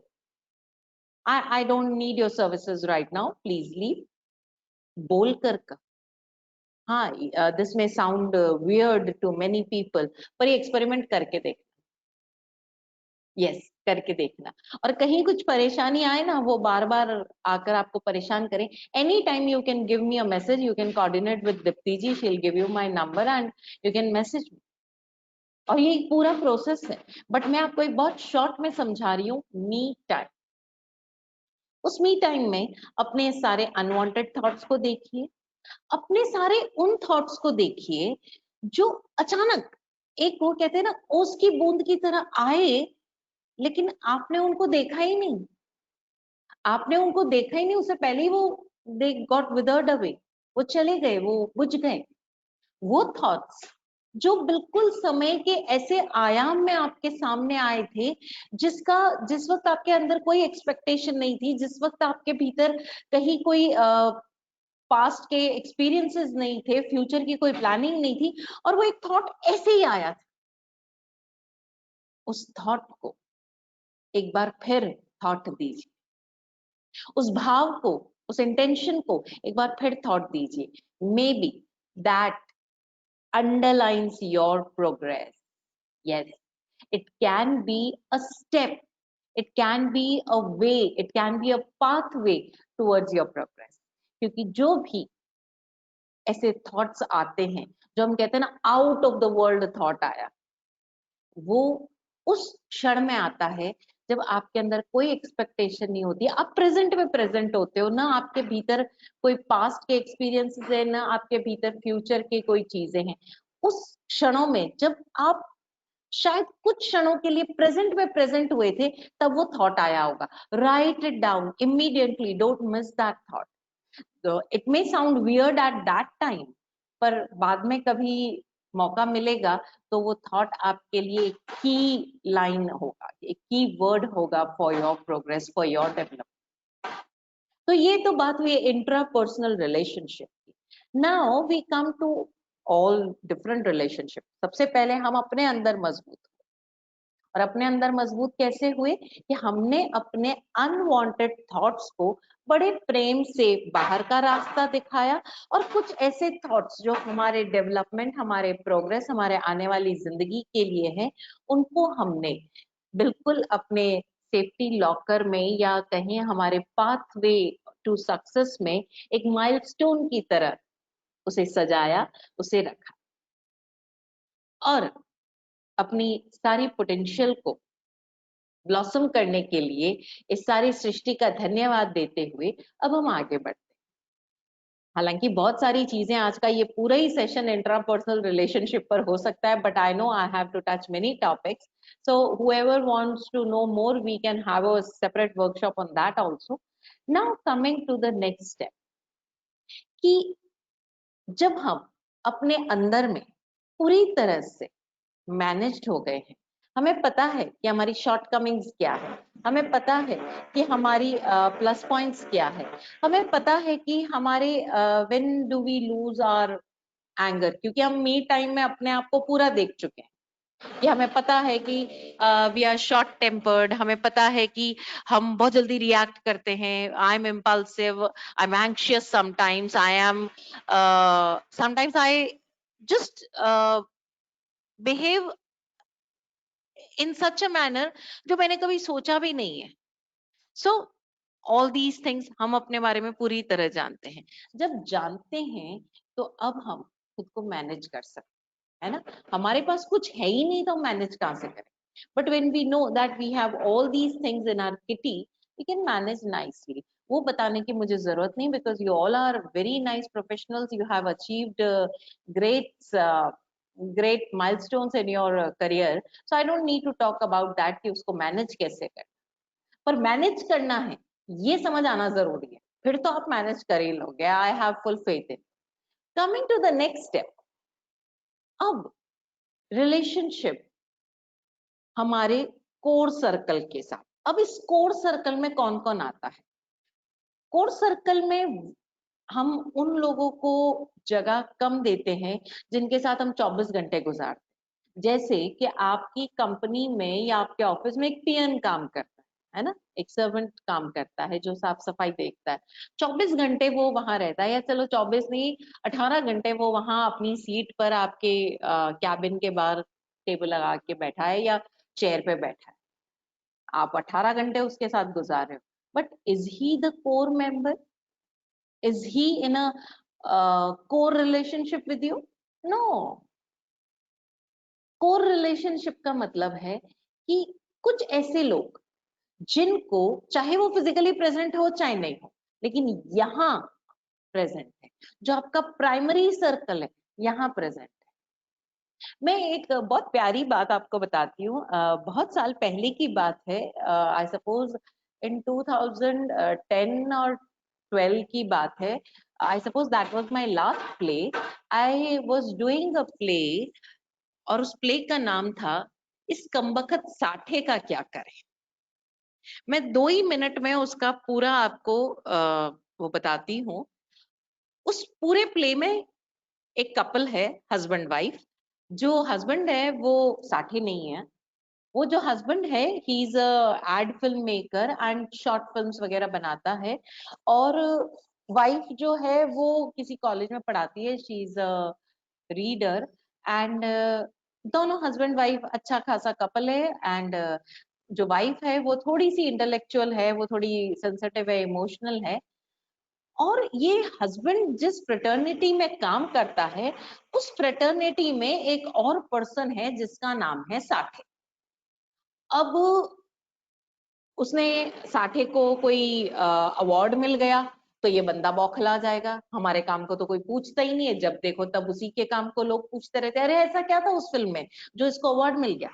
I don't need your services right now, please leave. बोल कर का, हाँ, this may sound weird to many people, पर ये experiment करके देखना, yes करके देखना। और कहीं कुछ परेशानी आए ना, वो बार बार आकर आपको परेशान करें, any time you can give me a message, you can coordinate with Deepti ji, she will give you my number and you can message me. और ये एक पूरा प्रोसेस है, बट मैं आपको एक बहुत शॉर्ट में समझा रही हूँ। मी टाइम, उस मी टाइम में अपने सारे अनवांटेड थॉट्स को देखिए, अपने सारे उन थॉट्स को देखिए जो अचानक एक, वो कहते हैं ना, ओस की बूंद की तरह आए, लेकिन आपने उनको देखा ही नहीं, आपने उनको देखा ही नहीं, उससे पहले ही वो दे गॉट विदर्ड अवे, वो चले गए, वो बुझ गए। वो थॉट्स जो बिल्कुल समय के ऐसे आयाम में आपके सामने आए थे, जिस वक्त आपके अंदर कोई एक्सपेक्टेशन नहीं थी, जिस वक्त आपके भीतर कहीं कोई पास्ट के एक्सपीरियंसेस नहीं थे, फ्यूचर की कोई प्लानिंग नहीं थी, और वो एक थॉट ऐसे ही आया था, उस थॉट को एक बार फिर थॉट दीजिए, उस भाव को, उस इंटेंशन को एक बार फिर थॉट दीजिए। May be that underlines your progress. Yes, it can be a step, it can be a way, it can be a pathway towards your progress. क्योंकि जो भी ऐसे थॉट्स आते हैं, जो हम कहते हैं ना out of the world thought आया, वो उस क्षण में आता है जब आपके अंदर कोई एक्सपेक्टेशन नहीं होती, आप प्रेजेंट में प्रेजेंट होते हो, ना आपके भीतर कोई पास्ट के एक्सपीरियंसेस है, ना आपके भीतर फ्यूचर की कोई चीजें हैं। उस क्षणों में जब आप शायद कुछ क्षणों के लिए प्रेजेंट में प्रेजेंट हुए थे, तब वो थॉट आया होगा। Right it down immediately, don't miss that thought. It may sound weird at that time, पर बाद में कभी मौका मिलेगा तो वो थॉट आपके लिए एक की लाइन होगा, एक की वर्ड होगा for your progress, for your development. तो ये तो बात हुई इंट्रापर्सनल रिलेशनशिप की। Now we come to all different relationship. सबसे पहले हम अपने अंदर मजबूत हुए, और अपने अंदर मजबूत कैसे हुए कि हमने अपने अनवांटेड थॉट्स को बड़े प्रेम से बाहर का रास्ता दिखाया, और कुछ ऐसे थॉट्स जो हमारे डेवलपमेंट, हमारे प्रोग्रेस, हमारे आने वाली जिंदगी के लिए हैं, उनको हमने बिल्कुल अपने सेफ्टी लॉकर में, या कहीं हमारे पाथवे टू सक्सेस में एक माइलस्टोन की तरह उसे सजाया, उसे रखा, और अपनी सारी पोटेंशियल को ब्लॉसम करने के लिए इस सारी सृष्टि का धन्यवाद देते हुए अब हम आगे बढ़ते हैं। हालांकि बहुत सारी चीजें, आज का ये पूरा ही सेशन इंट्रापर्सनल रिलेशनशिप पर हो सकता है, but I know I have to touch many topics, so whoever wants to know more, we can have a separate workshop on that also. Now coming to the next step, कि जब हम अपने अंदर में पूरी तरह से मैनेज्ड हो गए हैं, हमें पता है कि हमारी शॉर्टकमिंग्स क्या है, हमें पता है कि हमारी प्लस पॉइंट्स क्या है, हमें पता है कि हमारे when do we lose our anger, क्योंकि हम मी टाइम में अपने आप को पूरा देख चुके हैं, कि हमें पता है कि वी आर शॉर्ट टेम्पर्ड, हमें पता है कि हम बहुत जल्दी रिएक्ट करते हैं, I am impulsive, I am anxious sometimes, sometimes I just behave in such a manner जो मैंने कभी सोचा भी नहीं है। सो ऑल दीज थिंग्स हम अपने बारे में पूरी तरह जानते हैं। जब जानते हैं तो अब हम खुद को मैनेज कर सकते हैं, है ना। हमारे पास कुछ है ही नहीं तो हम मैनेज कहाँ से करें। But when we know that we have all these things in our kitty, we can manage nicely. वो बताने की मुझे जरूरत नहीं, because you all are very nice professionals, you have achieved great milestones in your career, so I don't need to talk about that कि उसको manage कैसे करें। पर मैनेज करना है ये समझ आना जरूरी है, फिर तो आप मैनेज कर ही लोगे। I have full faith in. Coming to the next step, अब रिलेशनशिप हमारे कोर सर्कल के साथ। अब इस कोर सर्कल में कौन कौन आता है? कोर सर्कल में हम उन लोगों को जगह कम देते हैं जिनके साथ हम 24 घंटे गुजारते हैं। जैसे कि आपकी कंपनी में या आपके ऑफिस में एक पीएन काम करता है ना, एक सर्वेंट काम करता है जो साफ सफाई देखता है। 24 घंटे वो वहां रहता है, या चलो 24 नहीं, 18 घंटे वो वहां अपनी सीट पर आपके कैबिन के बाहर टेबल लगा के बैठा है या चेयर पे बैठा है। आप 18 घंटे उसके साथ गुजार रहे हो, but is he the core member? Is he in a core relationship with you? No. Core relationship का मतलब है कि कुछ ऐसे लोग जिनको चाहे वो फिजिकली प्रेजेंट हो चाहे नहीं हो, लेकिन यहाँ प्रेजेंट है, जो आपका प्राइमरी सर्कल है, यहाँ प्रेजेंट है। मैं एक बहुत प्यारी बात आपको बताती हूँ। बहुत साल पहले की बात है, आई सपोज इन 2010 और 12 की बात है। I suppose that was my last play. I was doing a play और उस प्ले का नाम था इस कमबख्त साठे का क्या करें। मैं 2 ही मिनट में उसका पूरा आपको वो बताती हूँ। उस पूरे प्ले में एक कपल है, हस्बैंड वाइफ। जो हस्बैंड है वो साठे नहीं है, वो जो हस्बैंड है he is a ad film maker and short films वगैरह बनाता है, और वाइफ जो है वो किसी कॉलेज में पढ़ाती है, she is a reader. And दोनों हस्बैंड वाइफ अच्छा खासा कपल है। एंड जो वाइफ है वो थोड़ी सी इंटेलेक्चुअल है, वो थोड़ी सेंसिटिव है, इमोशनल है। और ये हस्बैंड जिस फ्रेटर्निटी में काम करता है, उस फ्रेटर्निटी में एक और पर्सन है जिसका नाम है साठे। अब उसने साठे को कोई अवार्ड मिल गया तो ये बंदा बौखला जाएगा, हमारे काम को तो कोई पूछता ही नहीं है, जब देखो तब उसी के काम को लोग पूछते रहते हैं, अरे ऐसा क्या था उस फिल्म में जो इसको अवार्ड मिल गया।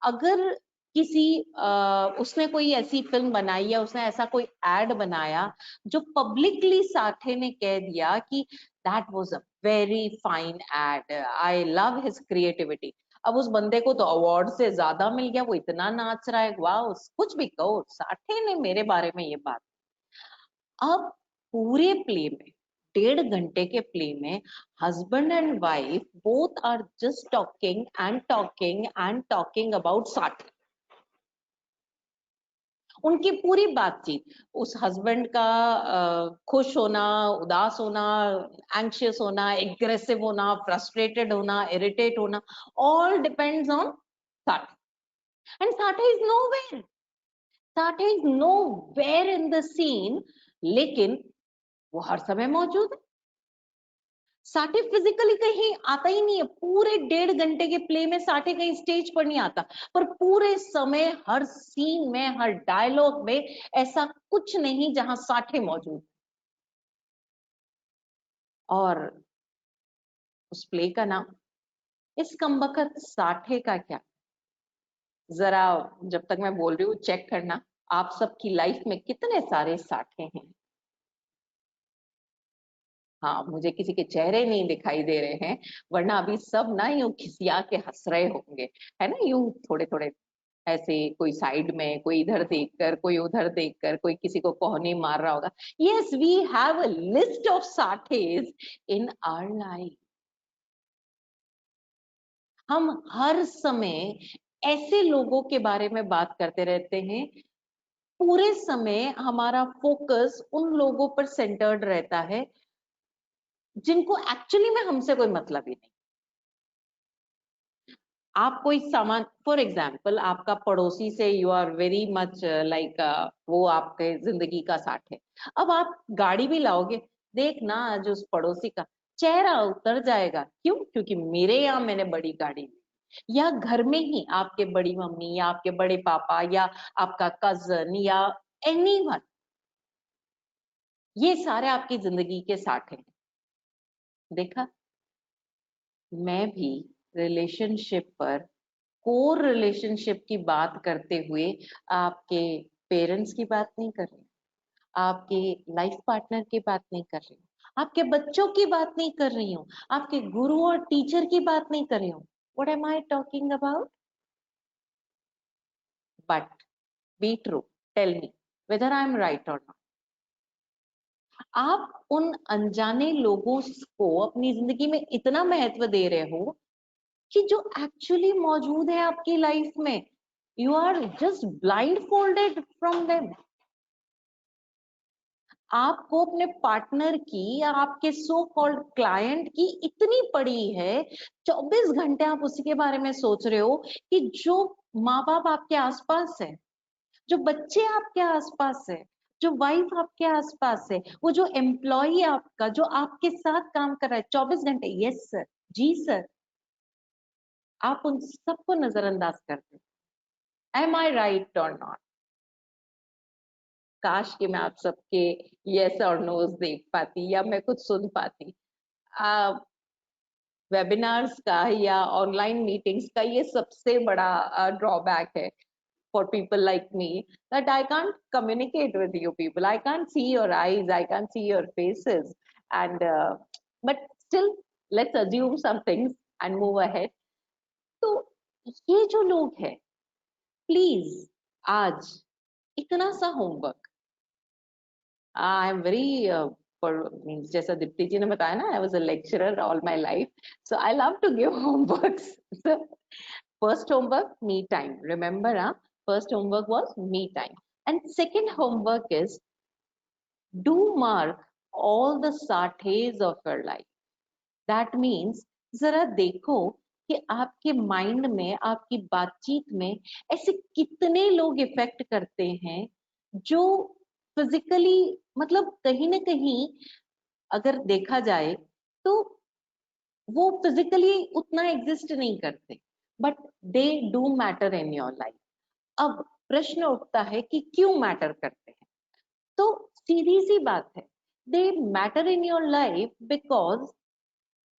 अगर किसी उसने कोई ऐसी फिल्म बनाई या उसने ऐसा कोई एड बनाया जो पब्लिकली साठे ने कह दिया कि that was a very fine ad, I love his creativity, अब उस बंदे को तो अवार्ड से ज्यादा मिल गया, वो इतना नाच रहा है, वाह, कुछ भी कहो, साठे ने मेरे बारे में ये बात। अब पूरे प्ले में 1.5 घंटे के प्ले में husband and wife both are just talking and talking and talking about Sathe. उनकी पूरी बातचीत, उस हस्बैंड का खुश होना, उदास होना, एंग्शियस होना, एग्रेसिव होना, फ्रस्ट्रेटेड होना, इरिटेट होना, all depends on Sathe. And Sathe is nowhere, Sathe is nowhere in the scene, लेकिन वो हर समय मौजूद है। साठे फिजिकली कहीं आता ही नहीं है, पूरे 1.5 घंटे के प्ले में साठे कहीं स्टेज पर नहीं आता, पर पूरे समय हर सीन में, हर डायलॉग में ऐसा कुछ नहीं जहां साठे मौजूद। और उस प्ले का नाम इस कमबख्त साठे का क्या। जरा जब तक मैं बोल रही हूँ चेक करना आप सबकी लाइफ में कितने सारे साठे हैं। हाँ, मुझे किसी के चेहरे नहीं दिखाई दे रहे हैं, वरना अभी सब ना यूं खिसिया के हंस रहे होंगे, है ना, यूं थोड़े थोड़े ऐसे, कोई साइड में, कोई इधर देखकर, कोई उधर देखकर, कोई किसी को कोहनी मार रहा होगा। Yes, we have a list of sachets in our life. हम हर समय ऐसे लोगों के बारे में बात करते रहते हैं, पूरे समय हमारा फोकस उन लोगों पर सेंटर्ड रहता है जिनको एक्चुअली में हमसे कोई मतलब ही नहीं। आप कोई सामान, फॉर एग्जाम्पल आपका पड़ोसी से you are very much like वो आपके जिंदगी का साथ है। अब आप गाड़ी भी लाओगे, देखना आज उस पड़ोसी का चेहरा उतर जाएगा। क्यों? क्योंकि मेरे यहाँ मैंने बड़ी गाड़ी ली। या घर में ही आपके बड़ी मम्मी या आपके बड़े पापा या आपका कजन या एनीवन, ये सारे आपकी जिंदगी के साथ हैं। देखा, मैं भी रिलेशनशिप पर, कोर रिलेशनशिप की बात करते हुए आपके पेरेंट्स की बात नहीं कर रही, आपके लाइफ पार्टनर की बात नहीं कर रही हूँ, आपके बच्चों की बात नहीं कर रही हूँ, आपके गुरु और टीचर की बात नहीं कर रही हूँ। What am I talking about? But be true, tell me whether I am right और नॉट। आप उन अनजाने लोगों को अपनी जिंदगी में इतना महत्व दे रहे हो कि जो एक्चुअली मौजूद है आपकी लाइफ में, you are just blindfolded from them. आपको अपने पार्टनर की या आपके सो कॉल्ड क्लाइंट की इतनी पड़ी है, 24 घंटे आप उसी के बारे में सोच रहे हो कि जो माँ बाप आपके आसपास है, जो बच्चे आपके आसपास है, जो वाइफ आपके आसपास है, वो जो एम्प्लॉय आपका जो आपके साथ काम कर रहा है 24 घंटे, यस सर, जी सर, आप उन सबको नजरअंदाज करते हैं। एम आई राइट और नॉट? काश कि मैं आप सबके यस और नोज देख पाती या मैं कुछ सुन पाती। वेबिनार्स का या ऑनलाइन मीटिंग्स का ये सबसे बड़ा ड्रॉबैक है for people like me, that I can't communicate with you people. I can't see your eyes, I can't see your faces, and but still let's assume some things and move ahead. तो ये जो लोग हैं, please आज इतना सा homework, I am very means जैसा दीप्ति जी ने बताया ना, I was a lecturer all my life, so I love to give homeworks. First homework, me time. Remember, first homework was me time. And second homework is do mark all the sates of your life. That means जरा देखो कि आपके mind में, आपकी बातचीत में ऐसे कितने लोग इफेक्ट करते हैं जो फिजिकली, मतलब कहीं ना कहीं अगर देखा जाए तो वो फिजिकली उतना एग्जिस्ट नहीं करते, but they do matter in your life. अब प्रश्न उठता है कि क्यों मैटर करते हैं? तो सीधी सी बात है, दे matter in your life because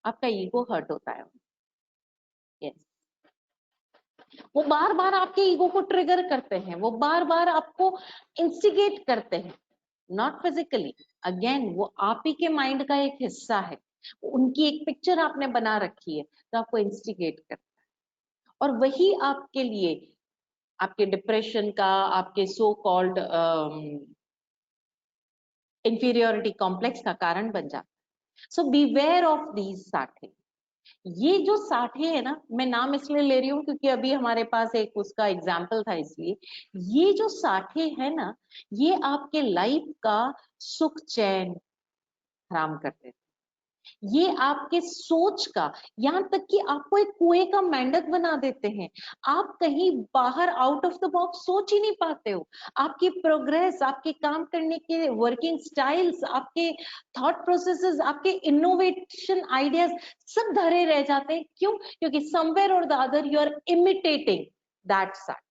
आपका ईगो हर्ट होता है। yes. वो बार बार आपके ईगो को ट्रिगर करते हैं, वो बार बार आपको इंस्टिगेट करते हैं, नॉट फिजिकली, अगेन वो आप ही के माइंड का एक हिस्सा है, उनकी एक पिक्चर आपने बना रखी है तो आपको इंस्टिगेट करता है, और वही आपके लिए आपके डिप्रेशन का, आपके सो कॉल्ड इंफीरियोरिटी कॉम्प्लेक्स का कारण बन जाता है। सो बीवेयर ऑफ दीज साठे। ये जो साठे है ना, मैं नाम इसलिए ले रही हूँ क्योंकि अभी हमारे पास एक उसका एग्जाम्पल था, इसलिए ये जो साठे है ना, ये आपके लाइफ का सुख चैन हराम करते थे। ये आपके सोच का, यहाँ तक कि आपको एक कुएं का मेंढक बना देते हैं। आप कहीं बाहर आउट ऑफ द बॉक्स सोच ही नहीं पाते हो। आपकी प्रोग्रेस, आपके काम करने के वर्किंग स्टाइल्स, आपके थॉट प्रोसेसेस, आपके इनोवेशन आइडियाज सब धरे रह जाते हैं। क्यों? क्योंकि समवेयर और the other you are imitating that साथ।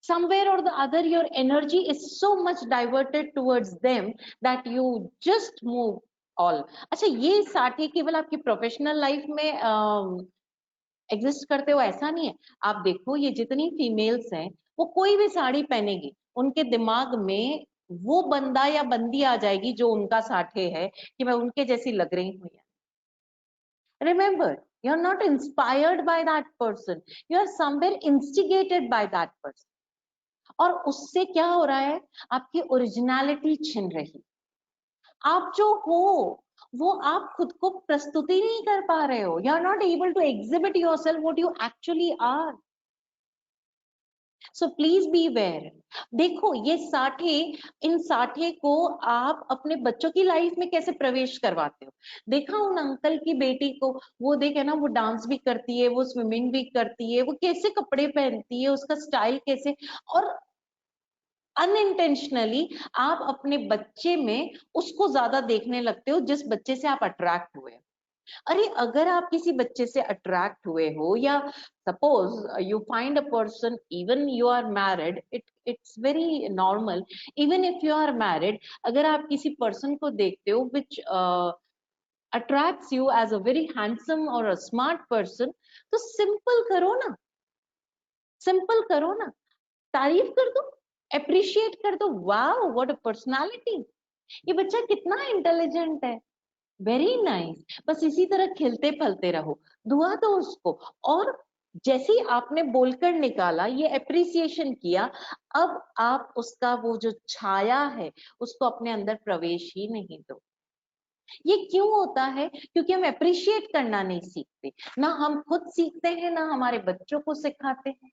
Somewhere or the other your energy is so much diverted towards them that you just move all. अच्छा, ये साथी केवल आपकी प्रोफेशनल लाइफ में एग्जिस्ट करते हो ऐसा नहीं है। आप देखो ये जितनी फीमेल्स हैं, वो कोई भी साड़ी पहनेगी, उनके दिमाग में वो बंदा या बंदी आ जाएगी जो उनका साथे है कि मैं उनके जैसी लग रही हूँ। Remember, you are not inspired by that person, you are somewhere instigated by that person. और उससे क्या हो रहा है? आपकी ओरिजिनलिटी छिन रही। आप जो हो वो आप खुद को प्रस्तुति नहीं कर पा रहे हो, you are not able to exhibit yourself what you actually are. So please beware. देखो ये साठे, इन साठे को आप अपने बच्चों की लाइफ में कैसे प्रवेश करवाते हो। देखा उन अंकल की बेटी को, वो देखे ना, वो डांस भी करती है, वो स्विमिंग भी करती है, वो कैसे कपड़े पहनती है, उसका स्टाइल कैसे, और अनइंटेंशनली आप अपने बच्चे में उसको ज्यादा देखने लगते हो जिस बच्चे से आप अट्रैक्ट हुए। अरे अगर आप किसी बच्चे से अट्रैक्ट हुए हो, या suppose you find a person, even you are married, it's very normal, even if you are married, अगर आप किसी पर्सन को देखते हो which attracts you as a very handsome और अ स्मार्ट पर्सन, तो सिंपल करो ना, सिंपल करो ना, तारीफ कर दो, अप्रिशिएट कर दो, वाओ व्हाट अ पर्सनालिटी, ये बच्चा कितना इंटेलिजेंट है, वेरी नाइस। बस इसी तरह खिलते फलते रहो, दुआ दो उसको। और जैसे ही आपने बोलकर निकाला, ये अप्रिसिएशन किया, अब आप उसका वो जो छाया है उसको अपने अंदर प्रवेश ही नहीं दो। ये क्यों होता है? क्योंकि हम अप्रिशिएट करना नहीं सीखते, ना हम खुद सीखते हैं, ना हमारे बच्चों को सिखाते हैं।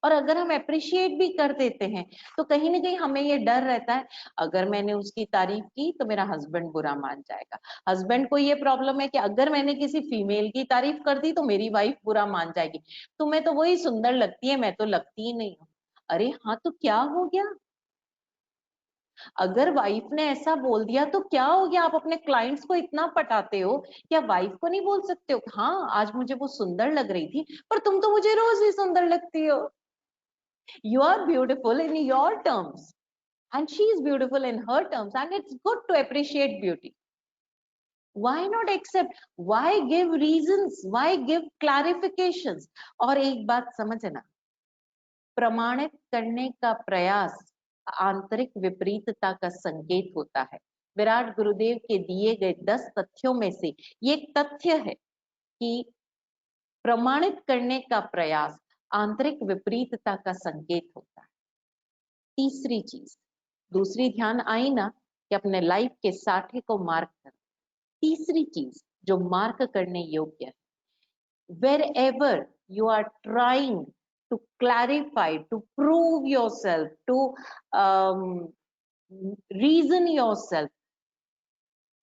और अगर हम अप्रिशिएट भी कर देते हैं तो कहीं ना कहीं हमें ये डर रहता है, अगर मैंने उसकी तारीफ की तो मेरा हस्बैंड बुरा मान जाएगा। हस्बैंड को ये प्रॉब्लम है कि अगर मैंने किसी फीमेल की तारीफ कर दी तो मेरी वाइफ बुरा मान जाएगी, तुम्हें तो वही सुंदर लगती है, मैं तो लगती ही नहीं हूँ। अरे हाँ, तो क्या हो गया? अगर वाइफ ने ऐसा बोल दिया तो क्या हो गया? आप अपने क्लाइंट्स को इतना पटाते हो, क्या वाइफ को नहीं बोल सकते हो हाँ आज मुझे वो सुंदर लग रही थी, पर तुम तो मुझे रोज ही सुंदर लगती हो। You are beautiful in your terms and she is beautiful in her terms, and it's good to appreciate beauty. Why not accept? Why give reasons? Why give clarifications? और एक बात समझना, प्रमाणित करने का प्रयास आंतरिक विपरीतता का संकेत होता है। विराट गुरुदेव के दिए गए 10 तथ्यों में से ये एक तथ्य है कि प्रमाणित करने का प्रयास आंतरिक विपरीतता का संकेत होता है। तीसरी चीज, दूसरी ध्यान आई ना कि अपने लाइफ के साठे को मार्क कर। तीसरी चीज जो मार्क करने योग्य है, wherever you are trying to clarify, to prove yourself, to reason yourself,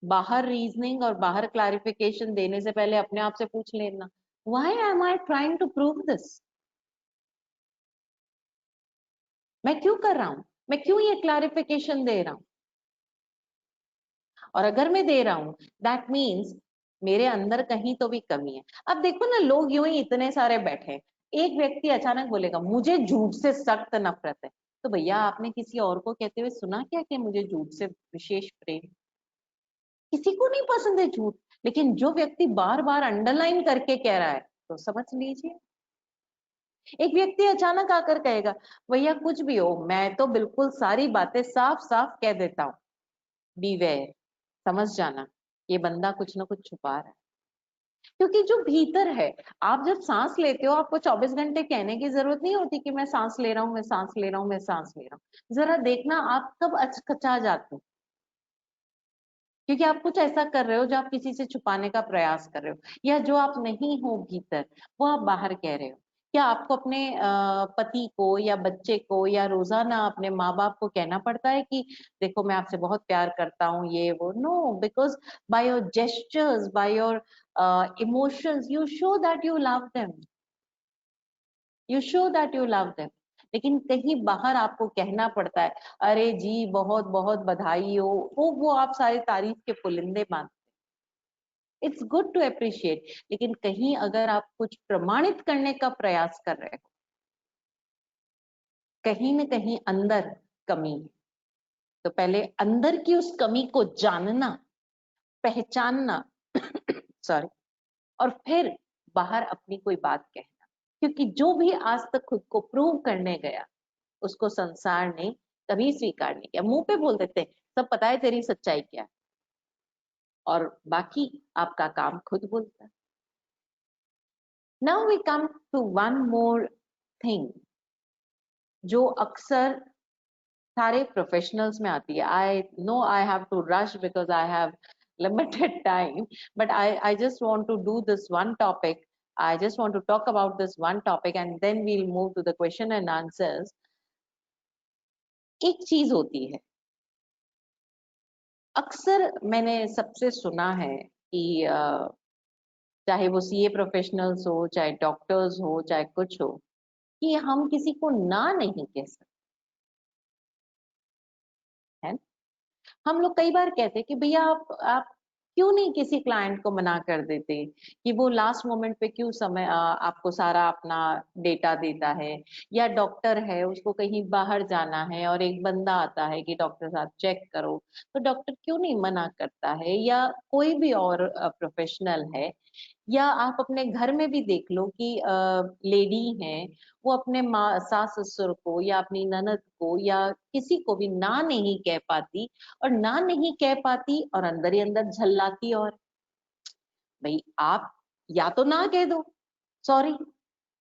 बाहर रीजनिंग और बाहर क्लैरिफिकेशन देने से पहले अपने आप से पूछ लेना, why am I trying to prove this? मैं क्यों कर रहा हूं, मैं क्यों ये क्लैरिफिकेशन दे रहा हूं? और अगर मैं दे रहा हूं, दैट मीन्स मेरे अंदर कहीं तो भी कमी है। अब देखो ना, लोग यूं ही इतने सारे बैठे हैं, एक व्यक्ति अचानक बोलेगा मुझे झूठ से सख्त नफरत है, तो भैया आपने किसी और को कहते हुए सुना क्या कि मुझे झूठ से विशेष प्रेम? किसी को नहीं पसंद है झूठ, लेकिन जो व्यक्ति बार बार अंडरलाइन करके कह रहा है तो समझ लीजिए। एक व्यक्ति अचानक आकर कहेगा भैया कुछ भी हो, मैं तो बिल्कुल सारी बातें साफ साफ कह देता हूँ, बीवेयर, समझ जाना ये बंदा कुछ ना कुछ छुपा रहा है। क्योंकि जो भीतर है, आप जब सांस लेते हो आपको 24 घंटे कहने की जरूरत नहीं होती कि मैं सांस ले रहा हूँ, मैं सांस ले रहा हूँ, मैं सांस ले रहा हूँ। जरा देखना आप कब अचकचा जाते हो, क्योंकि आप कुछ ऐसा कर रहे हो जो आप किसी से छुपाने का प्रयास कर रहे हो, या जो आप नहीं हो भीतर वो आप बाहर कह रहे हो। क्या आपको अपने पति को या बच्चे को या रोजाना अपने माँ बाप को कहना पड़ता है कि देखो मैं आपसे बहुत प्यार करता हूँ, ये वो? No, because by your gestures, by your emotions you show that you love them, you show that you love them. लेकिन कहीं बाहर आपको कहना पड़ता है अरे जी बहुत बहुत बधाई हो, वो आप सारी तारीफ के पुलिंदे मानते। इट्स गुड टू अप्रिशिएट, लेकिन कहीं अगर आप कुछ प्रमाणित करने का प्रयास कर रहे हो, कहीं ना कहीं अंदर कमी है। तो पहले अंदर की उस कमी को जानना, पहचानना सॉरी, और फिर बाहर अपनी कोई बात कहना। क्योंकि जो भी आज तक खुद को प्रूव करने गया उसको संसार ने कभी स्वीकार नहीं किया। मुंह पे बोल देते सब पता है तेरी सच्चाई क्या है, और बाकी आपका काम खुद बोलता है। Now we come to one more thing जो अक्सर सारे प्रोफेशनल्स में आती है। I know I have to rush because I have limited time, but I just want to do this one topic. I just want to talk about this one topic and then we'll move to the question and answers. एक चीज होती है, अक्सर मैंने सबसे सुना है कि चाहे वो सीए प्रोफेशनल्स हो, चाहे डॉक्टर्स हो, चाहे कुछ हो, कि हम किसी को ना नहीं कह सकते हैं। हम लोग कई बार कहते हैं कि भैया आप क्यों नहीं किसी क्लाइंट को मना कर देते, कि वो लास्ट मोमेंट पे क्यों समय आपको सारा अपना डेटा देता है, या डॉक्टर है उसको कहीं बाहर जाना है और एक बंदा आता है कि डॉक्टर साहब चेक करो, तो डॉक्टर क्यों नहीं मना करता है, या कोई भी और प्रोफेशनल है, या आप अपने घर में भी देख लो कि लेडी हैं वो अपने माँ सास ससुर को या अपनी ननद को या किसी को भी ना नहीं कह पाती, और ना नहीं कह पाती और अंदर ही अंदर झल्लाती, और भाई आप या तो ना कह दो सॉरी।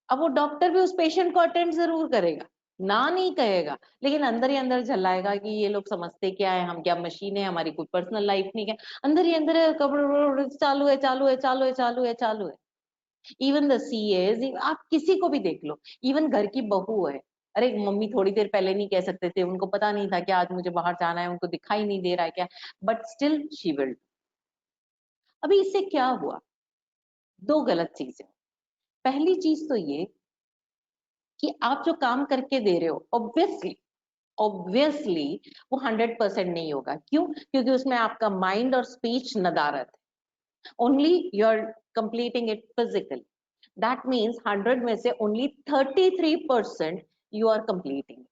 अब वो डॉक्टर भी उस पेशेंट को अटेंड जरूर करेगा, ना नहीं कहेगा, लेकिन अंदर ही अंदर झल्लाएगा कि ये लोग समझते क्या है, हम क्या मशीन है, हमारी कोई पर्सनल लाइफ नहीं है, अंदर ही अंदर चालू है चालू है चालू है चालू है चालू है। इवन द सीएज, आप किसी को भी देख लो, इवन घर की बहू है, अरे मम्मी थोड़ी देर पहले नहीं कह सकते थे, उनको पता नहीं था कि आज मुझे बाहर जाना है, उनको दिखाई नहीं दे रहा है क्या, बट स्टिल शी विल। अभी इससे क्या हुआ, दो गलत चीजें। पहली चीज तो ये कि आप जो काम करके दे रहे हो ऑब्वियसली वो 100% नहीं होगा। क्यों? क्योंकि उसमें आपका माइंड और स्पीच नदारत है, only you are completing it physically, that means 100 में से ओनली 33% यू आर कंप्लीटिंग,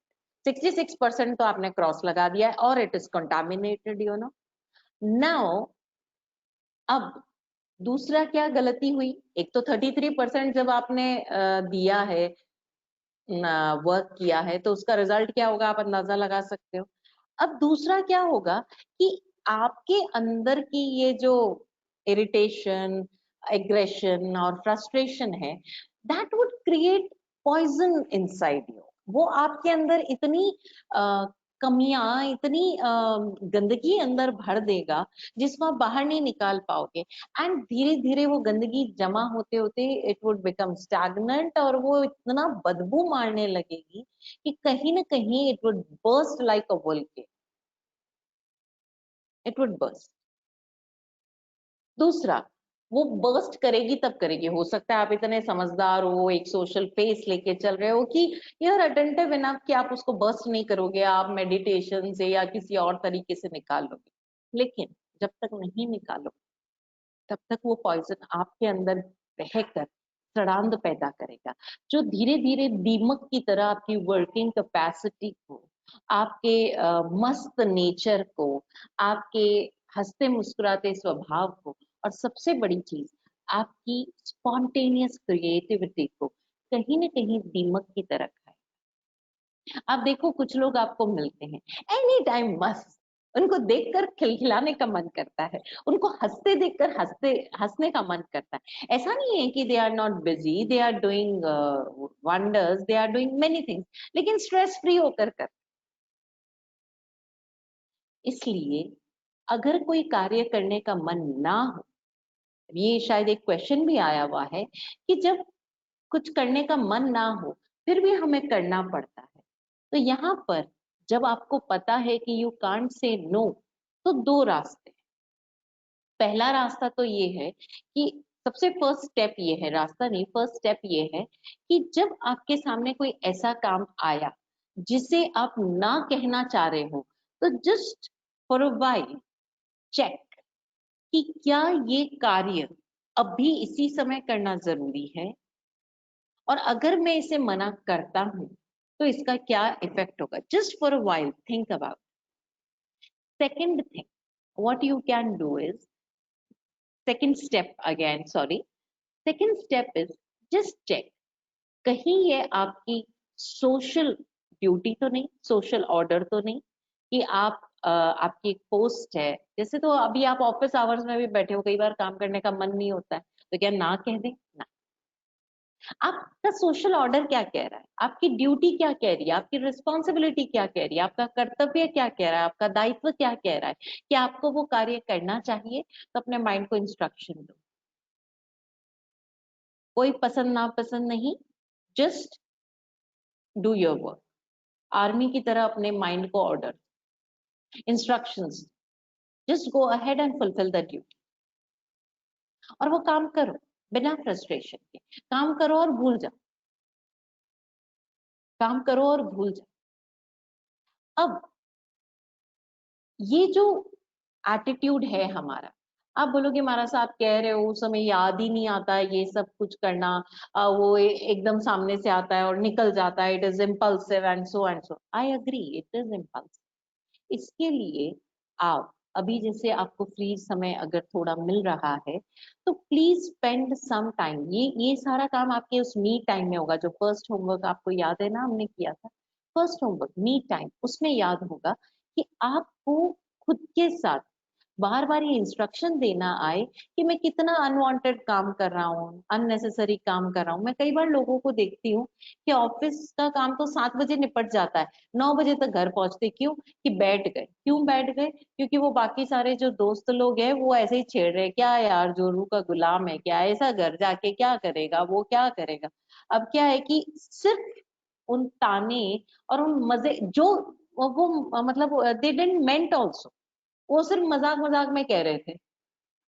66% तो आपने क्रॉस लगा दिया है और it is contaminated, you know. Now अब दूसरा क्या गलती हुई, एक तो 33% जब आपने दिया है, वर्क किया है, तो उसका रिजल्ट क्या होगा आप अंदाजा लगा सकते हो। अब दूसरा क्या होगा कि आपके अंदर की ये जो इरिटेशन, एग्रेशन और फ्रस्ट्रेशन है, that would create poison inside you. वो आपके अंदर इतनी कमियां, इतनी गंदगी अंदर भर देगा जिसको आप बाहर नहीं निकाल पाओगे, एंड धीरे धीरे वो गंदगी जमा होते होते इट वुड बिकम स्टैग्नेंट, और वो इतना बदबू मारने लगेगी कि कहीं ना कहीं it would burst like a volcano, it would burst. दूसरा, वो बर्स्ट करेगी तब करेगी, हो सकता है आप इतने समझदार हो, एक सोशल फेस लेके चल रहे हो कि यार अटेंटिव इनफ कि आप उसको बर्स्ट नहीं करोगे, आप मेडिटेशन से या किसी और तरीके से निकाल लोगे, लेकिन जब तक नहीं निकालो तब तक वो पॉइजन आपके अंदर रहकर सड़ांध पैदा करेगा, जो धीरे धीरे दीमक की तरह आपकी वर्किंग कैपेसिटी को, आपके मस्त नेचर को, आपके हंसते मुस्कुराते स्वभाव को, और सबसे बड़ी चीज आपकी स्पॉन्टेनियस क्रिएटिविटी को कहीं ना कहीं दीमक की तरह खाए। आप देखो कुछ लोग आपको मिलते हैं एनी टाइम मस्त, उनको देखकर खिलखिलाने का मन करता है, उनको हंसते देखकर हंसने का मन करता है। ऐसा नहीं है कि they are not busy, they are doing wonders, they are doing many things, लेकिन स्ट्रेस फ्री होकर कर। इसलिए अगर कोई कार्य करने का मन ना हो, ये शायद एक क्वेश्चन भी आया हुआ है कि जब कुछ करने का मन ना हो फिर भी हमें करना पड़ता है, तो यहाँ पर जब आपको पता है कि यू कांट से नो, तो दो रास्ते। पहला रास्ता तो ये है कि सबसे फर्स्ट स्टेप ये है, रास्ता नहीं, फर्स्ट स्टेप ये है कि जब आपके सामने कोई ऐसा काम आया जिसे आप ना कहना चाह रहे हो, तो just for a while check कि क्या ये कार्य अभी इसी समय करना जरूरी है, और अगर मैं इसे मना करता हूं तो इसका क्या इफेक्ट होगा। Just for a while think about. Second thing what you can do is, second step again sorry, second step is just check, कहीं ये आपकी सोशल ड्यूटी तो नहीं, सोशल ऑर्डर तो नहीं कि आप आपकी एक पोस्ट है, जैसे तो अभी आप ऑफिस आवर्स में भी बैठे हो, कई बार काम करने का मन नहीं होता है, तो क्या ना कह दें? ना, आपका सोशल ऑर्डर क्या कह रहा है, आपकी ड्यूटी क्या कह रही है, आपकी रिस्पॉन्सिबिलिटी क्या कह रही है, आपका कर्तव्य क्या कह रहा है, आपका दायित्व क्या कह रहा है कि आपको वो कार्य करना चाहिए। तो अपने माइंड को इंस्ट्रक्शन दो, कोई पसंद नापसंद नहीं, just do your work. Army की तरह अपने माइंड को order, instructions, just go ahead and fulfil the duty. और वो काम करो बिना फ्रस्ट्रेशन के, काम करो और भूल जाओ, काम करो और भूल जाओ। अब ये जो एटीट्यूड है हमारा, आप बोलोगे महाराज साहब कह रहे हो उस समय याद ही नहीं आता है ये सब कुछ करना, वो एकदम सामने से आता है और निकल जाता है, it is impulsive and so. I agree, it is impulsive. इसके लिए आप अभी जैसे आपको फ्री समय अगर थोड़ा मिल रहा है तो प्लीज स्पेंड सम टाइम, ये सारा काम आपके उस मी टाइम में होगा। जो फर्स्ट होमवर्क आपको याद है ना, हमने किया था फर्स्ट होमवर्क मी टाइम, उसमें याद होगा कि आपको खुद के साथ बार बार ये इंस्ट्रक्शन देना आए कि मैं कितना अनवांटेड काम कर रहा हूँ, अननेसेसरी काम कर रहा हूँ। मैं कई बार लोगों को देखती हूँ कि ऑफिस का काम तो 7 बजे निपट जाता है, 9 बजे तक घर पहुंचते, क्यों कि बैठ गए। क्यों बैठ गए? क्योंकि वो बाकी सारे जो दोस्त लोग हैं वो ऐसे ही छेड़ रहे, क्या यार जोरू का गुलाम है क्या, ऐसा घर जाके क्या करेगा, वो क्या करेगा। अब क्या है कि सिर्फ उन ताने और उन मजे जो वो मतलब दे डिडंट मेंट आल्सो, वो सिर्फ मजाक मजाक में कह रहे थे,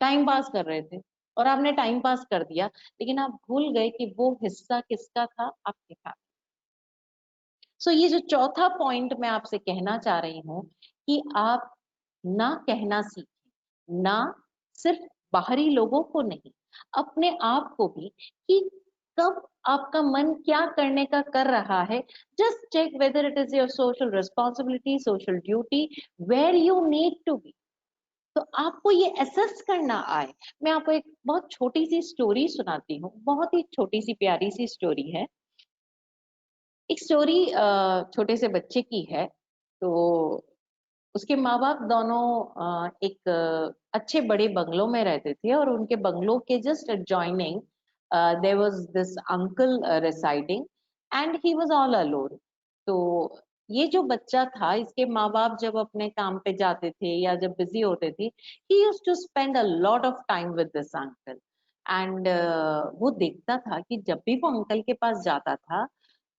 टाइम पास कर रहे थे और आपने टाइम पास कर दिया, लेकिन आप भूल गए कि वो हिस्सा किसका था, आपके साथ। सो ये जो चौथा पॉइंट मैं आपसे कहना चाह रही हूँ कि आप ना कहना सीखें, ना सिर्फ बाहरी लोगों को नहीं, अपने आप को भी, कि कब आपका मन क्या करने का कर रहा है। Just check whether it is your social responsibility, social duty, where you need to be. तो आपको ये एसेस करना आए। मैं आपको एक बहुत छोटी सी स्टोरी सुनाती हूँ, बहुत ही छोटी सी प्यारी सी स्टोरी है। एक स्टोरी छोटे से बच्चे की है। तो उसके माँ बाप दोनों एक अच्छे बड़े बंगलों में रहते थे और उनके बंगलों के just adjoining there was this uncle residing and he was all alone. तो ये जो बच्चा था, इसके माँ बाप जब अपने काम पे जाते थे या जब बिजी होते थे, he used to spend a lot of time with this uncle. And वो देखता था कि जब भी वो अंकल के पास जाता था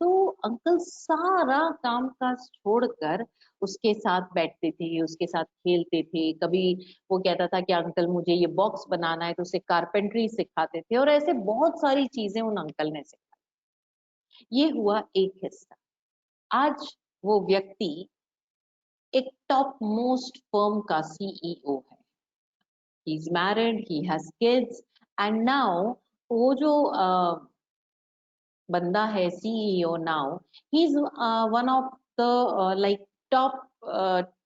तो अंकल सारा काम काज छोड़कर उसके साथ बैठते थे, उसके साथ खेलते थे। कभी वो कहता था कि अंकल मुझे ये बॉक्स बनाना है, तो उसे कारपेंट्री सिखाते थे और ऐसे बहुत सारी चीजें उन अंकल ने सिखाई। ये हुआ एक हिस्सा। आज वो व्यक्ति एक टॉप मोस्ट फर्म का सीईओ है। He is married, he has kids and now वो जो बंदा है CEO now, he is one of the like top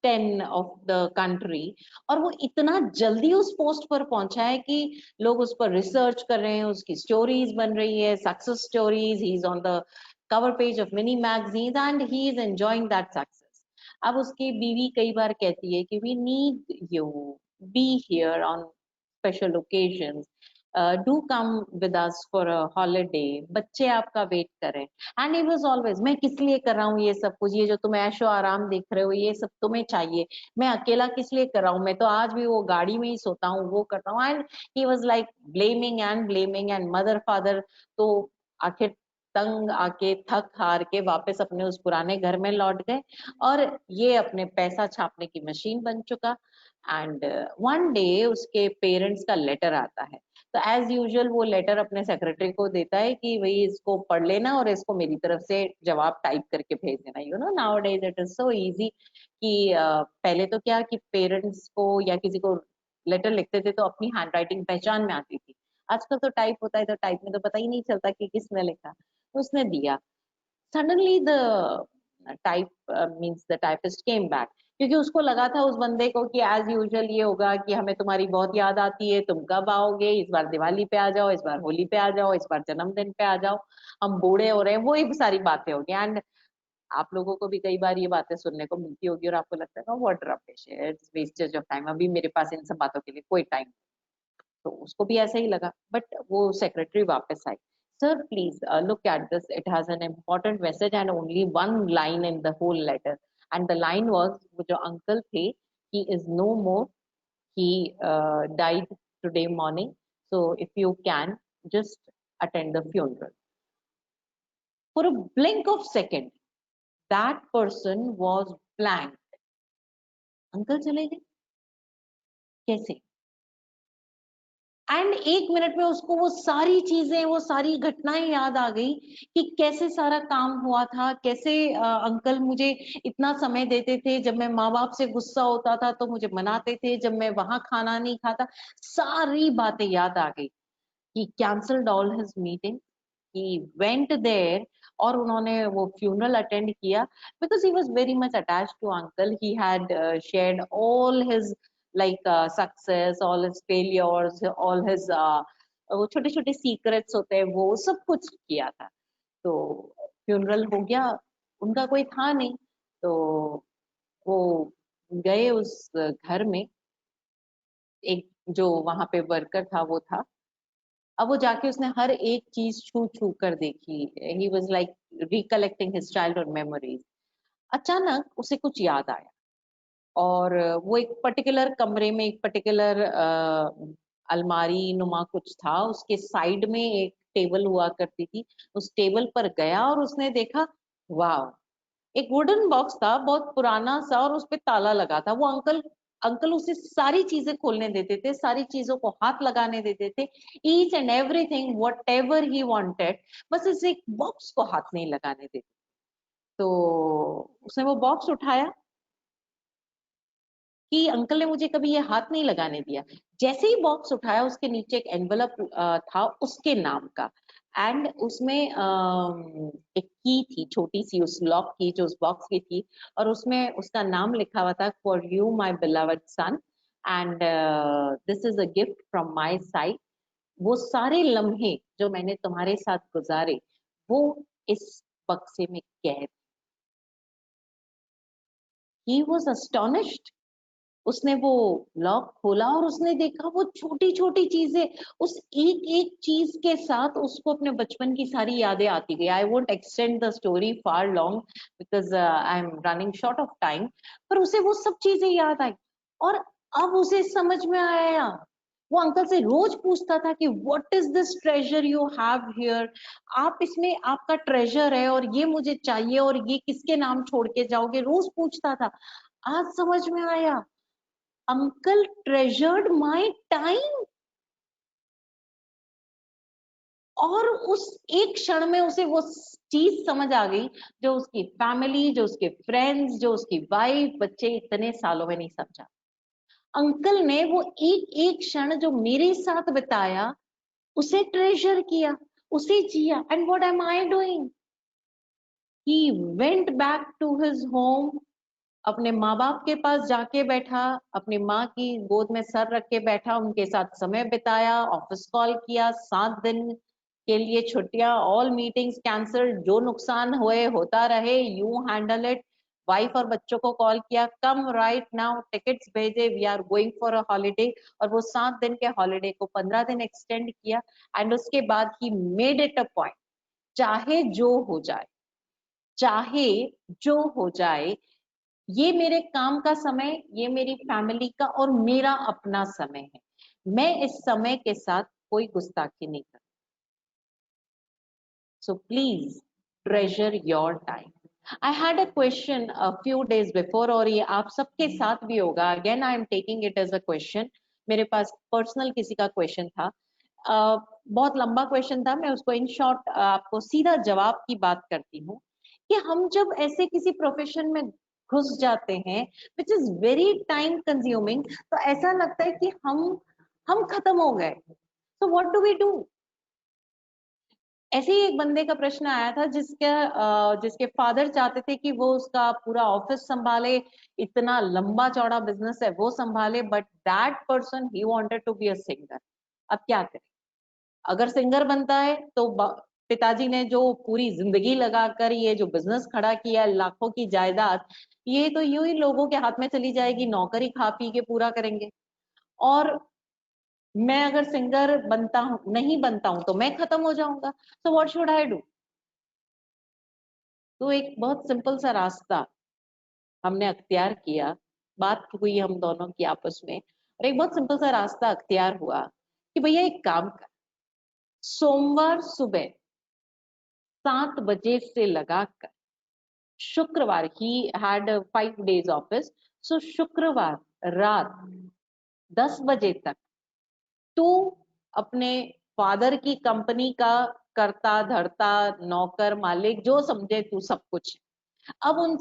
10 of the country. और वो इतना जल्दी उस पोस्ट पर पहुंचा है कि लोग उस पर रिसर्च कर रहे हैं, उसकी स्टोरीज बन रही है, success stories, he is on the cover page of many magazines and he is enjoying that success. अब उसकी बीवी कई बार कहती है कि we need you be here on special occasions, do come with us for a holiday, बच्चे आपका वेट करें। एंड ही वाज ऑलवेज, मैं किस लिए कर रहा हूँ ये सब कुछ, ये जो तुम ऐशो आराम देख रहे हो ये सब तुम्हें चाहिए, मैं अकेला किस लिए कर रहा हूँ, मैं तो आज भी वो गाड़ी में ही सोता हूँ, वो करता हूँ। And he was like blaming and mother father तो आखिर तंग आके थक हार के वापस अपने उस पुराने घर में लौट गए और ये अपने पैसा छापने की मशीन बन चुका। एंड वन डे उसके पेरेंट्स का लेटर आता है। तो एज यूजुअल वो लेटर अपने सेक्रेटरी को देता है कि भाई इसको पढ़ लेना और इसको मेरी तरफ से जवाब टाइप करके भेज देना। You know now days it is so easy कि पहले तो क्या कि पेरेंट्स को या किसी को लेटर लिखते थे तो अपनी हैंड राइटिंग पहचान में आती थी। आजकल तो टाइप होता है तो टाइप में तो पता ही नहीं चलता कि किसने लिखा। उसने दिया, suddenly the type means the typist came back, क्योंकि उसको लगा था उस बंदे को कि एज यूजुअल ये होगा कि हमें तुम्हारी बहुत याद आती है, तुम कब आओगे, इस बार दिवाली पे आ जाओ, इस बार होली पे आ जाओ, इस बार जन्मदिन पे आ जाओ, हम बूढ़े हो रहे हैं, वो ही सारी बातें होगी। एंड आप लोगों को भी कई बार ये बातें सुनने को मिलती होगी और आपको लगता है what rubbish, it's wastage of time, अभी मेरे पास इन सब बातों के लिए कोई टाइम। तो उसको भी ऐसा ही लगा। बट वो सेक्रेटरी वापस आई, Sir, please look at this. It has an important message and only one line in the whole letter. And the line was, वो जो uncle थे, he is no more. He died today morning. So if you can, just attend the funeral. For a blink of second, that person was blank. Uncle चले गए? कैसे? And 1 minute में उसको वो सारी चीजें, वो सारी घटनाएं याद आ गई कि कैसे सारा काम हुआ था, कैसे अंकल मुझे इतना समय देते थे, जब मैं माँ बाप से गुस्सा होता था तो मुझे मनाते थे, जब मैं वहां खाना नहीं खाता, सारी बातें याद आ गई. He cancelled all his meetings. He went there और उन्होंने वो funeral attend किया because he was very much attached to uncle. He had shared all his success, all his failures, all his वो छोटे छोटे secrets होते हैं, वो सब कुछ किया था. तो funeral हो गया, उनका कोई था नहीं, तो वो गए उस घर में. एक जो वहां पे वर्कर था वो था. अब वो जाके उसने हर एक चीज छू छू कर देखी. He was like recollecting his childhood memories. अचानक उसे कुछ याद आया और वो एक पर्टिकुलर कमरे में एक पर्टिकुलर अलमारी नुमा कुछ था, उसके साइड में एक टेबल हुआ करती थी. उस टेबल पर गया और उसने देखा, वाह, एक वुडन बॉक्स था, बहुत पुराना सा, और उस पे ताला लगा था. वो अंकल उसे सारी चीजें खोलने देते थे, सारी चीजों को हाथ लगाने देते थे, each and everything what ever he wanted, बस इस एक बॉक्स को हाथ नहीं लगाने देते. तो उसने वो बॉक्स उठाया कि अंकल ने मुझे कभी ये हाथ नहीं लगाने दिया. जैसे ही बॉक्स उठाया, उसके नीचे एक एनवलप था उसके नाम का, एंड उसमें एक की थी छोटी सी, उस लॉक की जो उस बॉक्स की थी, और उसमें उसका नाम लिखा हुआ था, for you my beloved son, and this is a gift from my side. वो सारे लम्हे जो मैंने तुम्हारे साथ गुजारे, वो इस बक्से में कैद. He was astonished. उसने वो लॉक खोला और उसने देखा वो छोटी छोटी चीजें, उस एक एक चीज के साथ उसको अपने बचपन की सारी यादें आती गई. I won't extend the story far long because I am running short of time. पर उसे वो सब चीजें याद आई और अब उसे समझ में आया. वो अंकल से रोज पूछता था कि what is this treasure you have here, आप इसमें आपका ट्रेजर है और ये मुझे चाहिए और ये किसके नाम छोड़ के जाओगे, रोज पूछता था. आज समझ में आया, uncle treasured my time. और उस एक क्षण में उसे वो चीज समझ आ गई जो उसकी फैमिली, जो उसके फ्रेंड्स, जो उसकी वाइफ, बच्चे इतने सालों में नहीं समझा. अंकल ने वो एक एक क्षण जो मेरे साथ बिताया, उसे ट्रेजर किया, उसे जिया. And what am I doing? He went back to his home. अपने माँ बाप के पास जाके बैठा, अपनी माँ की गोद में सर रख के बैठा, उनके साथ समय बिताया, ऑफिस कॉल किया, 7 दिन के लिए छुट्टियां, ऑल मीटिंग्स कैंसिल, जो नुकसान हुए होता रहे, यू हैंडल इट. वाइफ और बच्चों को कॉल किया, कम राइट नाउ, टिकट्स भेजे, we are going for a holiday. और वो 7 दिन के हॉलीडे को 15 दिन एक्सटेंड किया. एंड उसके बाद he made it a point, चाहे जो हो जाए, चाहे जो हो जाए, ये मेरे काम का समय, ये मेरी फैमिली का और मेरा अपना समय है, मैं इस समय के साथ कोई गुस्ताखी नहीं करती. So please treasure your time. I had a question a few days before, और ये आप सबके साथ भी होगा. Again I am taking it as a question. मेरे पास पर्सनल किसी का क्वेश्चन था, बहुत लंबा क्वेश्चन था, मैं उसको इन शॉर्ट आपको सीधा जवाब की बात करती हूँ कि हम जब ऐसे किसी प्रोफेशन में घुस जाते हैं which is very time consuming, तो ऐसा लगता है कि हम खत्म हो गए. तो व्हाट डू वी डू? ऐसे ही एक बंदे का प्रश्न आया था जिसके फादर चाहते थे कि वो उसका पूरा ऑफिस संभाले, इतना लंबा चौड़ा बिजनेस है वो संभाले, but that person he wanted to be a singer. अब क्या करें? अगर सिंगर बनता है तो पिताजी ने जो पूरी जिंदगी लगाकर ये जो बिजनेस खड़ा किया, लाखों की जायदाद, ये तो यूं ही लोगों के हाथ में चली जाएगी, नौकरी खा पी के पूरा करेंगे. और मैं अगर सिंगर बनता हूं नहीं बनता हूं तो मैं खत्म हो जाऊंगा, so what should I do? तो एक बहुत सिंपल सा रास्ता हमने अख्तियार किया, बात हुई हम दोनों की आपस में, और एक बहुत सिंपल सा रास्ता अख्तियार हुआ कि भैया एक काम कर, सोमवार सुबह 7 बजे से लगाकर शुक्रवार, ही हैड 5 days ऑफिस, सो शुक्रवार रात 10 बजे तक तू अपने फादर की कंपनी का करता धरता नौकर मालिक जो समझे तू सब कुछ। अब उन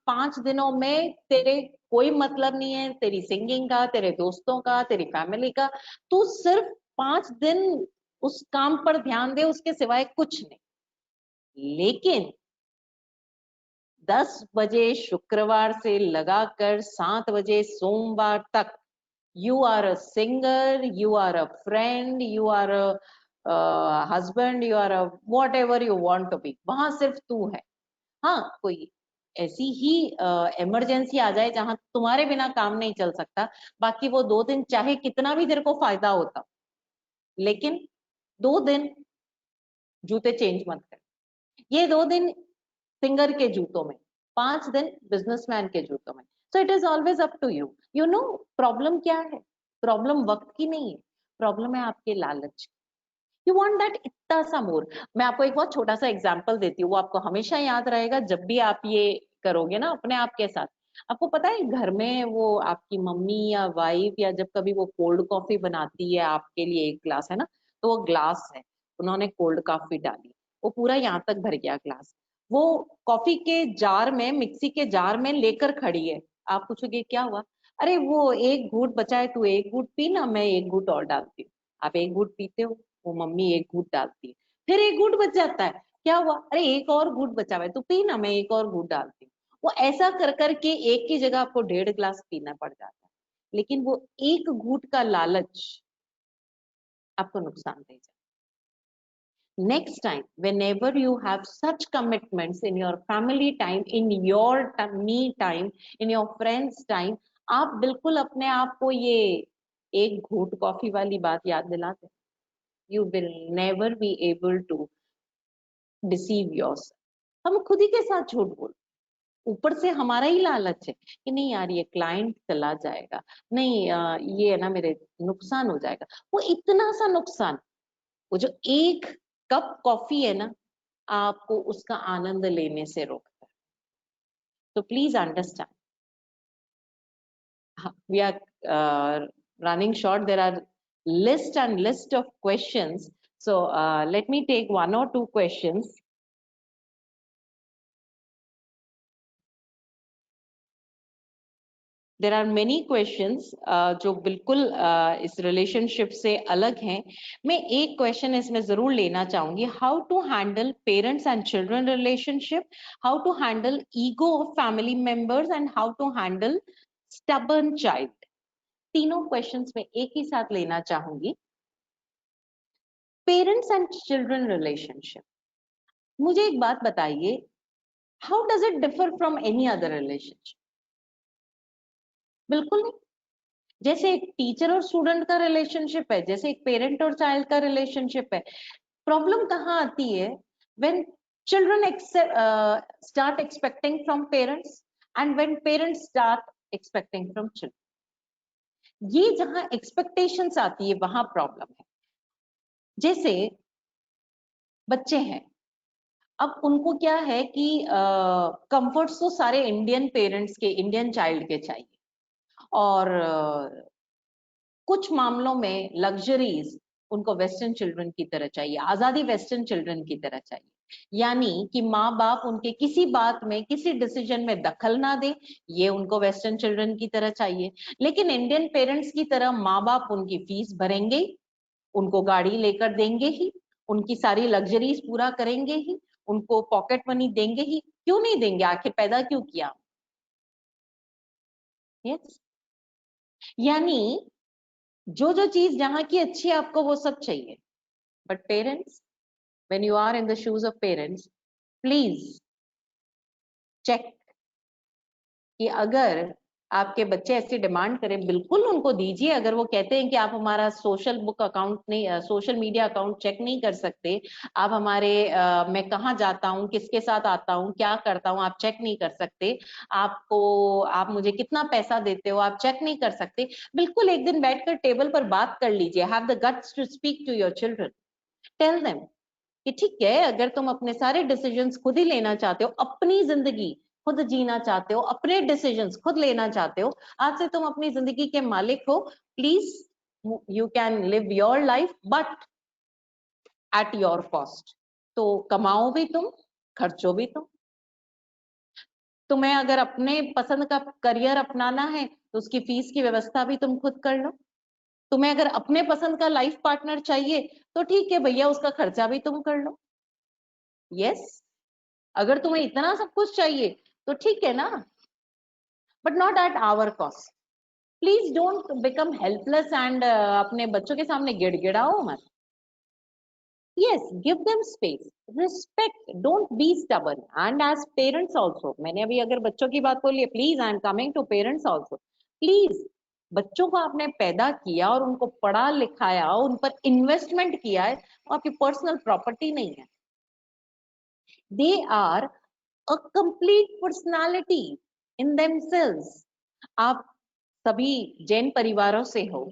5 दिनों में तेरे कोई मतलब नहीं है तेरी सिंगिंग का, तेरे दोस्तों का, तेरी फैमिली का, तू सिर्फ 5 दिन उस काम पर ध्यान दे, उसके सिवाय कुछ नहीं। लेकिन 10 बजे शुक्रवार से लगाकर 7 बजे सोमवार तक you are a singer, you are a friend, you are a husband, you are a whatever you want to be, वहां सिर्फ तू है। हाँ, कोई ऐसी ही इमरजेंसी आ जाए जहां तुम्हारे बिना काम नहीं चल सकता, बाकी वो 2 दिन चाहे कितना भी तेरे को फायदा होता, लेकिन 2 दिन जूते चेंज मत कर। ये 2 दिन सिंगर के जूतों में, 5 दिन बिजनेसमैन के जूतों में। So it is always up to you. You know problem क्या है? प्रॉब्लम वक्त की नहीं है, प्रॉब्लम है आपके लालच। यू वांट दैट इतना सा मोर। मैं आपको एक बहुत छोटा सा एग्जांपल देती हूँ, वो आपको हमेशा याद रहेगा जब भी आप ये करोगे ना अपने आप के साथ। आपको पता है घर में वो आपकी मम्मी या वाइफ या जब कभी वो कोल्ड कॉफी बनाती है आपके लिए, एक ग्लास है ना, तो वो ग्लास है, उन्होंने कोल्ड कॉफी डाली, वो पूरा यहाँ तक भर गया ग्लास, वो कॉफी के जार में, मिक्सी के जार में लेकर खड़ी है। आप पूछोगे क्या हुआ? अरे वो एक घूंट बचा है, तू एक घूंट पी ना, मैं एक घूंट और डालती हूँ। आप एक घूंट पीते हो, वो मम्मी एक घूंट डालती है, फिर एक घूंट बच जाता है, क्या हुआ? अरे एक और घूंट बचा हुआ है, तू पी ना, मैं एक और घूंट डालती हूँ। वो ऐसा कर करके एक की जगह आपको 1.5 गिलास पीना पड़ जाता है, लेकिन वो एक घूंट का लालच आपको नुकसान दे जाए। Next time, whenever you have such commitments in your family time, in your me time, in your friends time, आप बिल्कुल अपने आप को ये एक घूंट कॉफी वाली बात याद दिलाते। You will never be able to deceive yourself। हम खुद ही के साथ झूठ बोल, ऊपर से हमारा ही लालच है कि नहीं यार ये क्लाइंट चला जाएगा, नहीं ये है ना मेरे नुकसान हो जाएगा। वो इतना सा नुकसान, वो जो एक कप कॉफी है ना, आपको उसका आनंद लेने से रोकता है। तो please understand, we are running short, there are list of questions, so let me take 1 or 2 questions. There are many questions जो बिल्कुल इस रिलेशनशिप से अलग हैं। मैं एक क्वेश्चन इसमें जरूर लेना चाहूंगी, how to handle parents and children relationship, how to handle ego of family members and how to handle stubborn child. तीनों क्वेश्चंस में एक ही साथ लेना चाहूंगी। पेरेंट्स एंड चिल्ड्रन रिलेशनशिप, मुझे एक बात बताइए, how does it differ from any other relationship? बिल्कुल नहीं। जैसे एक टीचर और स्टूडेंट का रिलेशनशिप है, जैसे एक पेरेंट और चाइल्ड का रिलेशनशिप है। प्रॉब्लम कहाँ आती है? When children start expecting from parents and when parents start expecting from children. ये जहां एक्सपेक्टेशंस आती है वहां प्रॉब्लम है। जैसे बच्चे हैं, अब उनको क्या है कि कंफर्ट्स तो सारे इंडियन पेरेंट्स के, इंडियन चाइल्ड के चाहिए, और कुछ मामलों में लग्जरीज उनको वेस्टर्न चिल्ड्रन की तरह चाहिए, आजादी वेस्टर्न चिल्ड्रन की तरह चाहिए। यानी कि माँ बाप उनके किसी बात में, किसी डिसीजन में दखल ना दे, ये उनको वेस्टर्न चिल्ड्रन की तरह चाहिए। लेकिन इंडियन पेरेंट्स की तरह माँ बाप उनकी फीस भरेंगे ही, उनको गाड़ी लेकर देंगे ही, उनकी सारी लग्जरीज पूरा करेंगे ही, उनको पॉकेट मनी देंगे ही। क्यों नहीं देंगे? आखिर पैदा क्यों किया? यस, यानी जो चीज जहां की अच्छी है आपको वो सब चाहिए। But parents, when you are in the shoes of parents, please check कि अगर आपके बच्चे ऐसी डिमांड करें, बिल्कुल उनको दीजिए। अगर वो कहते हैं कि आप हमारा सोशल बुक अकाउंट नहीं, सोशल मीडिया अकाउंट चेक नहीं कर सकते, आप हमारे मैं कहाँ जाता हूँ, किसके साथ आता हूँ, क्या करता हूँ, आप चेक नहीं कर सकते, आप मुझे कितना पैसा देते हो आप चेक नहीं कर सकते, बिल्कुल एक दिन बैठकर टेबल पर बात कर लीजिए। Have the guts to speak to your children, tell them कि ठीक है, अगर तुम अपने सारे डिसीजंस खुद ही लेना चाहते हो, अपनी जिंदगी खुद जीना चाहते हो, अपने डिसीजंस खुद लेना चाहते हो, आज से तुम अपनी जिंदगी के मालिक हो, please you can live your life but at your cost. तो कमाओ भी तुम, खर्चो भी तुम। तुम्हें अगर अपने पसंद का करियर अपनाना है तो उसकी फीस की व्यवस्था भी तुम खुद कर लो। तुम्हें अगर अपने पसंद का लाइफ पार्टनर चाहिए तो ठीक है भैया, उसका खर्चा भी तुम कर लो। यस, अगर तुम्हें इतना सब कुछ चाहिए तो ठीक है ना, but not at our cost. Please don't become helpless and अपने बच्चों के सामने गिड़गिड़ाओ मत। yes, give them space, respect, don't be stubborn, and as parents also, मैंने अभी अगर बच्चों की बात बोली है, please I am coming to parents also, please बच्चों को आपने पैदा किया और उनको पढ़ा लिखाया, उन पर इन्वेस्टमेंट किया है, वो आपकी पर्सनल प्रॉपर्टी नहीं है। They are a complete personality in themselves। आप सभी जैन परिवारों से हो,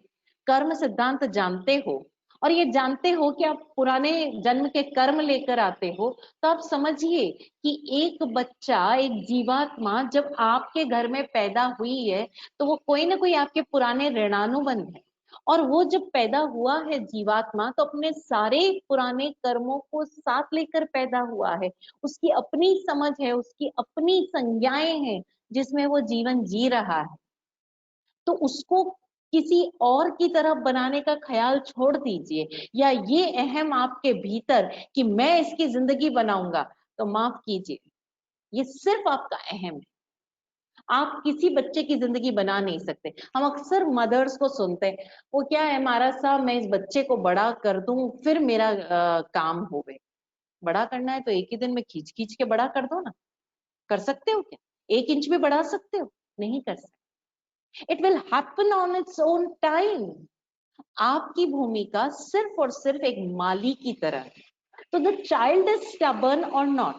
कर्म सिद्धांत जानते हो और ये जानते हो कि आप पुराने जन्म के कर्म लेकर आते हो, तो आप समझिए कि एक बच्चा, एक जीवात्मा जब आपके घर में पैदा हुई है तो वो कोई ना कोई आपके पुराने ऋणानुबंध है, और वो जब पैदा हुआ है जीवात्मा तो अपने सारे पुराने कर्मों को साथ लेकर पैदा हुआ है। उसकी अपनी समझ है, उसकी अपनी संज्ञाएं हैं जिसमें वो जीवन जी रहा है। तो उसको किसी और की तरफ बनाने का ख्याल छोड़ दीजिए, या ये अहम आपके भीतर कि मैं इसकी जिंदगी बनाऊंगा, तो माफ कीजिए, ये सिर्फ आपका अहम है। आप किसी बच्चे की जिंदगी बना नहीं सकते। हम अक्सर मदर्स को सुनते हैं, वो क्या है महाराज साहब, मैं इस बच्चे को बड़ा कर दूं फिर मेरा काम हो गए। बड़ा करना है तो एक ही दिन में खींच खींच के बड़ा कर दो ना। कर सकते हो क्या? 1 इंच भी बढ़ा सकते हो? नहीं कर सकते। It will happen on its own time. आपकी भूमिका सिर्फ और सिर्फ एक माली की तरह है। तो द चाइल्ड इज स्टबर्न और not,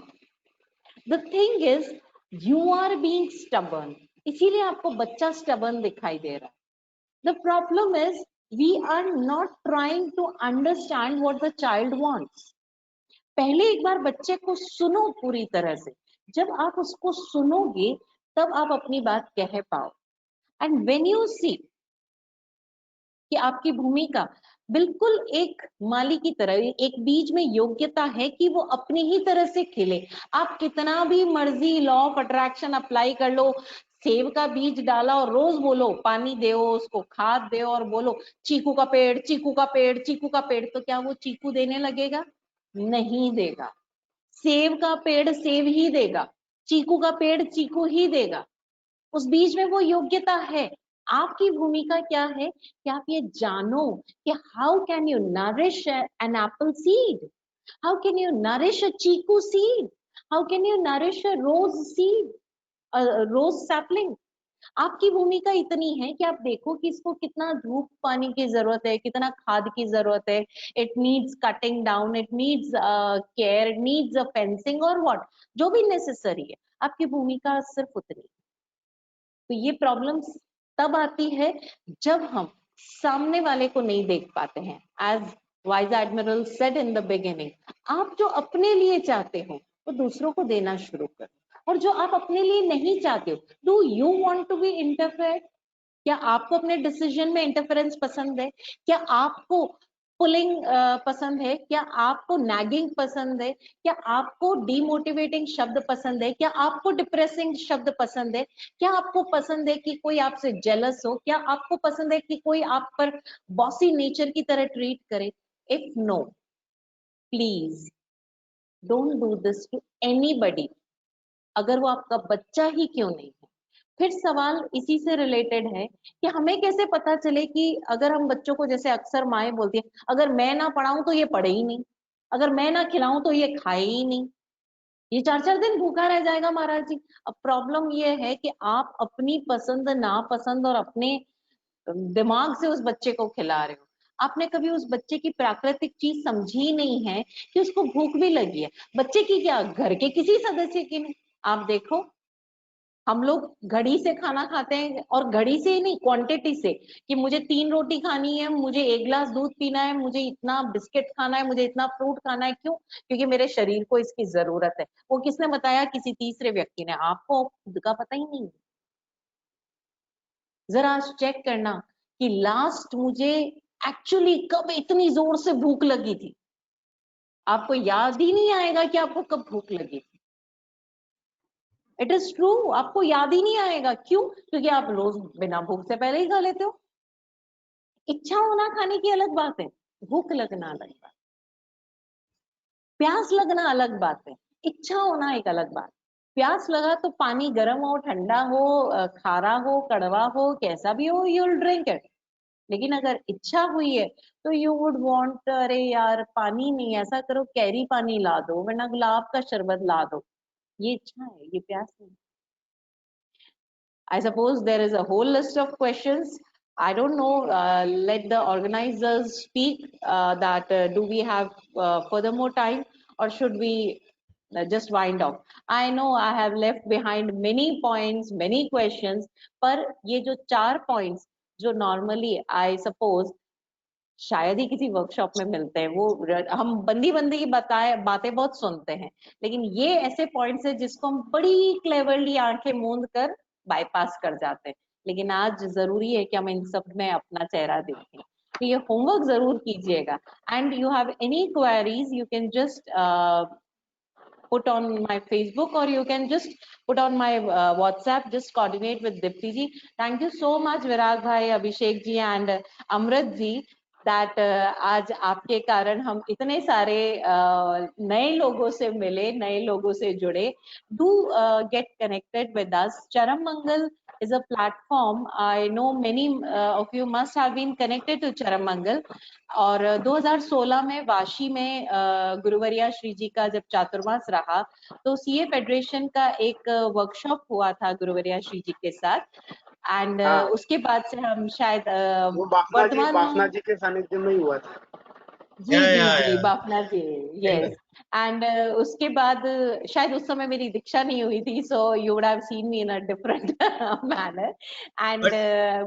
the thing is you are being stubborn, इसीलिए आपको बच्चा स्टबर्न दिखाई दे रहा है। The problem is we are not trying to understand what the child wants. पहले एक बार बच्चे को सुनो पूरी तरह से, जब आप उसको सुनोगे तब आप अपनी बात कह पाओ। एंड व्हेन यू सी कि आपकी भूमिका बिल्कुल एक माली की तरह, एक बीज में योग्यता है कि वो अपनी ही तरह से खिले। आप कितना भी मर्जी लॉ ऑफ अट्रैक्शन अप्लाई कर लो, सेब का बीज डाला और रोज बोलो पानी दो, उसको खाद दो और बोलो चीकू का पेड़, चीकू का पेड़, चीकू का पेड़, तो क्या वो चीकू देने लगेगा? नहीं देगा। सेब का पेड़ सेब ही देगा, चीकू का पेड़ चीकू ही देगा। उस बीज में वो योग्यता है। आपकी भूमिका क्या है कि आप ये जानो कि how can you nourish an apple seed, how can you nourish a chikoo seed, how can you nourish a rose seed, rose sapling. आपकी भूमिका इतनी है कि आप देखो कि इसको कितना धूप पानी की जरूरत है, कितना खाद की जरूरत है, it needs cutting down, it needs care, it needs a fencing और व्हाट, जो भी नेसेसरी है। आपकी भूमिका सिर्फ उतनी। तो ये प्रॉब्लम्स तब आती है जब हम सामने वाले को नहीं देख पाते हैं। As vice admiral said in the beginning, आप जो अपने लिए चाहते हो वो दूसरों को देना शुरू करो, और जो आप अपने लिए नहीं चाहते हो, do you want to be interfered? क्या आपको अपने डिसीजन में इंटरफेरेंस पसंद है? क्या आपको पुलिंग पसंद है? क्या आपको नैगिंग पसंद है? क्या आपको डीमोटिवेटिंग शब्द पसंद है? क्या आपको डिप्रेसिंग शब्द पसंद है? क्या आपको पसंद है कि कोई आपसे जेलस हो? क्या आपको पसंद है कि कोई आप पर बॉसी नेचर की तरह ट्रीट करे? If no, please don't do this to anybody, अगर वो आपका बच्चा ही क्यों नहीं है। फिर सवाल इसी से रिलेटेड है कि हमें कैसे पता चले कि अगर हम बच्चों को, जैसे अक्सर माएं बोलती हैं, अगर मैं ना पढ़ाऊं तो ये पढ़े ही नहीं, अगर मैं ना खिलाऊं तो ये खाए ही नहीं। ये 4-4 दिन भूखा रह जाएगा महाराज जी। अब प्रॉब्लम ये है कि आप अपनी पसंद नापसंद और अपने दिमाग से उस बच्चे को खिला रहे हो। आपने कभी उस बच्चे की प्राकृतिक चीज समझी नहीं है कि उसको भूख भी लगी है। बच्चे की क्या, घर के किसी सदस्य की नहीं। आप देखो, हम लोग घड़ी से खाना खाते हैं, और घड़ी से ही नहीं, क्वांटिटी से, कि मुझे 3 रोटी खानी है, मुझे 1 गिलास दूध पीना है, मुझे इतना बिस्किट खाना है, मुझे इतना फ्रूट खाना है। क्यों? क्योंकि मेरे शरीर को इसकी जरूरत है। वो किसने बताया? किसी तीसरे व्यक्ति ने। आपको खुद का पता ही नहीं है। जरा चेक करना कि लास्ट मुझे एक्चुअली कब इतनी जोर से भूख लगी थी। आपको याद ही नहीं आएगा कि आपको कब भूख लगी थी। इट इज ट्रू, आपको याद ही नहीं आएगा। क्यों? क्योंकि आप रोज बिना भूख से पहले ही खा लेते हो। इच्छा होना खाने की अलग बात है, भूख लगना अलग बात, प्यास लगना अलग बात है, इच्छा होना एक अलग बात। प्यास लगा तो पानी गर्म हो, ठंडा हो, खारा हो, कड़वा हो, कैसा भी हो, यू विल ड्रिंक इट। लेकिन अगर इच्छा हुई है तो यू वुड वांट, अरे यार पानी नहीं, ऐसा करो कैरी पानी ला दो, वरना गुलाब का शरबत ला दो। ये इच्छा है, ये प्यास नहीं। I suppose there is a whole list of questions. I don't know, let the organizers speak, that do we have furthermore time, or should we just wind up? I know I have left behind many points, many questions, पर ये जो 4 points जो normally I suppose शायद ही किसी workshop में मिलते हैं, वो हम बंदी बंदी की बातें बहुत सुनते हैं, लेकिन ये ऐसे पॉइंट्स है जिसको हम बड़ी क्लेवरली आंखें मूंद कर बाईपास कर जाते हैं। लेकिन आज जरूरी है कि हम इन सब में अपना चेहरा देखें। तो ये होमवर्क जरूर कीजिएगा। And you have any queries, you can just put on my Facebook, or you can just put on my WhatsApp. Just coordinate with Dipti ji. Thank you so much Virag bhai, Abhishek ji and Amrit ji, that आज आपके कारण हम इतने सारे नए लोगों से मिले, नए लोगों से जुड़े। Do get connected with us. Charam Mangal is a platform. I know many of you must have been connected to Charam Mangal. और 2016 में वाशी में गुरुवरिया श्री जी का जब चातुर्मास रहा, तो सीए फेडरेशन का एक वर्कशॉप हुआ था गुरुवरिया श्री जी के साथ। एंड उसके बाद से हम शायद वो बाफना जी के सानिध्य में ही हुआ था। जी बाफना जी, यस। एंड उसके बाद शायद उस समय मेरी दीक्षा नहीं हुई थी, so you would have seen me in a different manner. And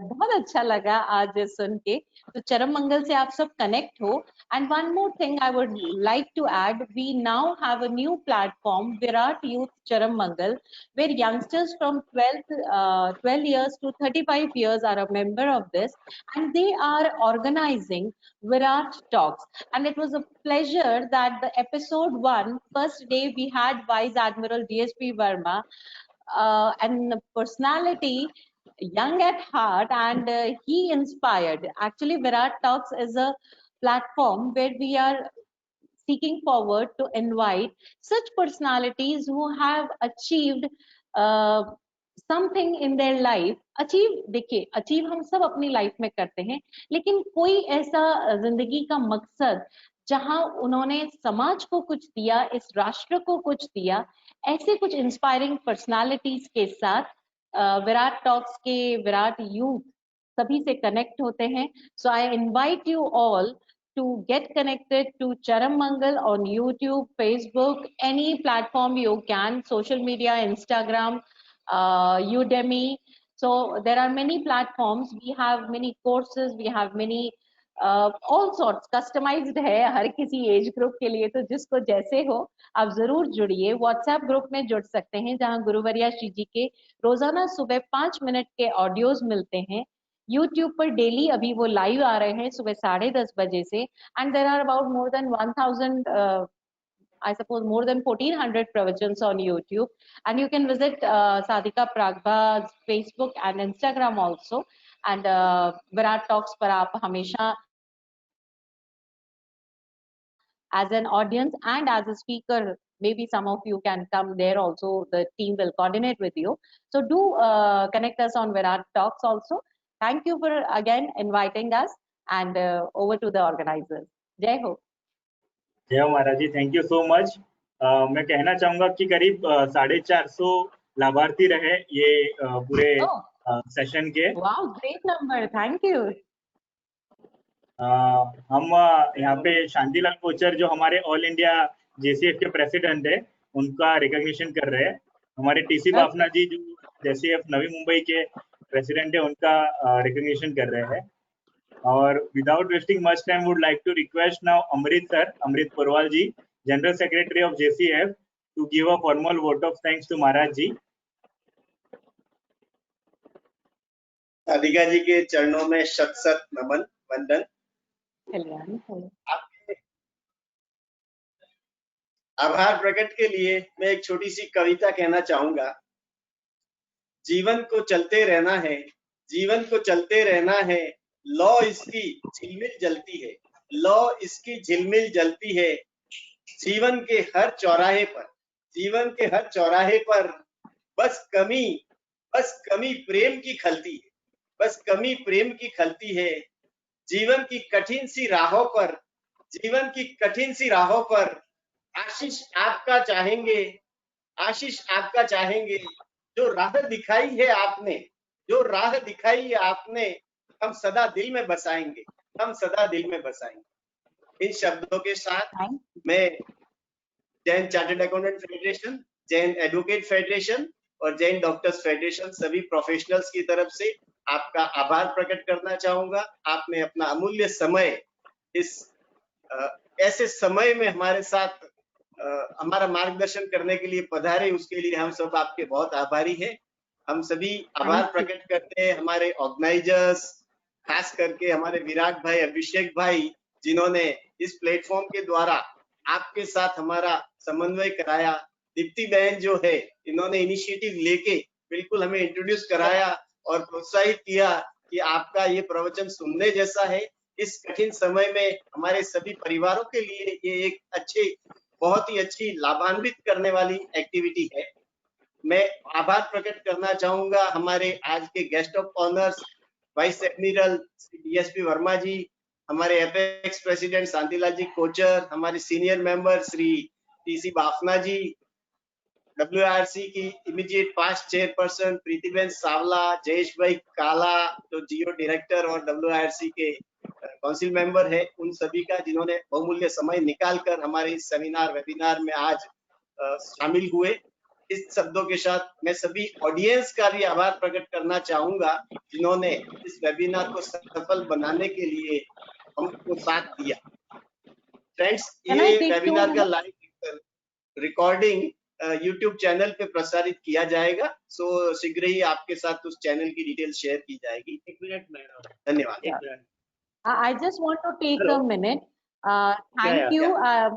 बहुत अच्छा लगा आज सुन के। तो चरम मंगल से आप सब कनेक्ट हो। And one more thing I would like to add, we now have a new platform, Virat youth Charam Mangal, where youngsters from 12 years to 35 years are a member of this, and they are organizing Virat Talks. And it was a pleasure that the episode 1, first day, we had Vice Admiral DSP Verma, and personality, young at heart, and he inspired. Actually, Virat Talks is a platform where we are seeking forward to invite such personalities who have achieved uh, something in their life. देखिए, achieve हम सब अपनी life में करते हैं, लेकिन कोई ऐसा जिंदगी का मकसद जहां उन्होंने समाज को कुछ दिया, इस राष्ट्र को कुछ दिया, ऐसे कुछ इंस्पायरिंग पर्सनालिटीज के साथ विराट टॉक्स के विराट यूथ सभी से कनेक्ट होते हैं। So I invite you all to get connected to Charam Mangal on YouTube, Facebook, any platform you can, social media, Instagram, Udemy. So there are many platforms. We have many courses. We have many all sorts, customized है हर किसी age group के लिए। तो जिसको जैसे हो आप जरूर जुड़िए। व्हाट्सएप ग्रुप में जुड़ सकते हैं जहां गुरुवरिया श्री जी के रोजाना सुबह 5 मिनट के ऑडियोज मिलते हैं। YouTube पर डेली अभी वो लाइव आ रहे हैं सुबह 10:30 बजे से। And there are about more than 1000, I suppose more than 1400 pravachans on YouTube, and you can visit Sadhika Pragba's Facebook and Instagram also. And Virat Talks पर आप हमेशा as an audience and as a speaker, maybe some of you can come there also. The team will coordinate with you. So do connect us on Virat Talks also. Thank you for again inviting us, and over to the organizers. Jai Ho. Jai Ho Maharaj ji, thank you so much. मैं कहना चाहूंगा कि करीब 450 लाभार्थी रहे ये पूरे session के। Wow, great number, thank you. हम यहाँ पे शांतिलाल कोचर जो हमारे ऑल इंडिया जेसीएफ के प्रेसिडेंट है, उनका रिकॉग्निशन कर रहे हैं। हमारे टीसी बाफना जी जो जेसीएफ नवी मुंबई के प्रेसिडेंट है, उनका रिकॉग्निशन कर रहे हैं। और without wasting much time would like to request now Amrit Purwal ji, general secretary of JCF, to give a formal vote of thanks to Maharaj ji. Sadhika ji के चरणों में शत शत नमन वंदन। आभार प्रकट के लिए मैं एक छोटी सी कविता कहना चाहूंगा। जीवन को चलते रहना है, जीवन को चलते रहना है, लौ इसकी झिलमिल जलती है, लौ इसकी झिलमिल जलती है। जीवन के हर चौराहे पर, जीवन के हर चौराहे पर बस कमी प्रेम की खलती है, बस कमी प्रेम की खलती है। जीवन की कठिन सी राहों पर, जीवन की कठिन सी राहों पर आशीष आपका चाहेंगे, आशीष आपका चाहेंगे। जो राह दिखाई है आपने, जो राह दिखाई है आपने, हम सदा दिल में बसाएंगे, हम सदा दिल में बसाएंगे। इन शब्दों के साथ मैं Jain chartered accountant federation, Jain advocate federation और जैन डॉक्टर्स फेडरेशन सभी प्रोफेशनल्स की तरफ से आपका आभार प्रकट करना चाहूंगा। आपने अपना अमूल्य समय इस ऐसे समय में हमारे साथ हमारा मार्गदर्शन करने के लिए पधारे, उसके लिए हम सब आपके बहुत आभारी हैं। हम सभी आभार प्रकट करते हैं हमारे ऑर्गेनाइजर्स, खास करके हमारे विराट भाई, अभिषेक भाई, जिन्होंने इस प्लेटफॉर्म के द्वारा आपके साथ हमारा समन्वय कराया। दीप्ति बहन जो है, इन्होंने इनिशिएटिव लेके बिल्कुल हमें इंट्रोड्यूस कराया और प्रोत्साहित किया कि आपका ये प्रवचन सुनने जैसा है। इस कठिन समय में हमारे सभी परिवारों के लिए ये एक बहुत ही अच्छी लाभान्वित करने वाली एक्टिविटी है। मैं आभार प्रकट करना चाहूंगा हमारे आज के guest of honours, vice admiral DSP Verma ji, हमारे एपेक्स प्रेसिडेंट शांतिलाल जी कोचर, हमारे senior member Shri TC Bafna ji, WRC की immediate past chairperson Pritiben Savla, Jayesh bhai Kala जो जियो डायरेक्टर और डब्ल्यूआरसी के काउंसिल मेंबर है, उन सभी का जिन्होंने बहुमूल्य समय निकालकर हमारे इस सेमिनार वेबिनार में आज शामिल हुए। इस शब्दों के साथ मैं सभी ऑडियंस का भी आभार प्रकट करना चाहूंगा जिन्होंने इस वेबिनार को सफल बनाने के लिए हमको साथ दिया। फ्रेंड्स, ये वेबिनार का लाइव रिकॉर्डिंग YouTube चैनल पे प्रसारित किया जाएगा, सो शीघ्र ही आपके साथ उस चैनल की डिटेल शेयर की जाएगी। एक मिनट मैडम, धन्यवाद। I just want to take a minute. Thank you.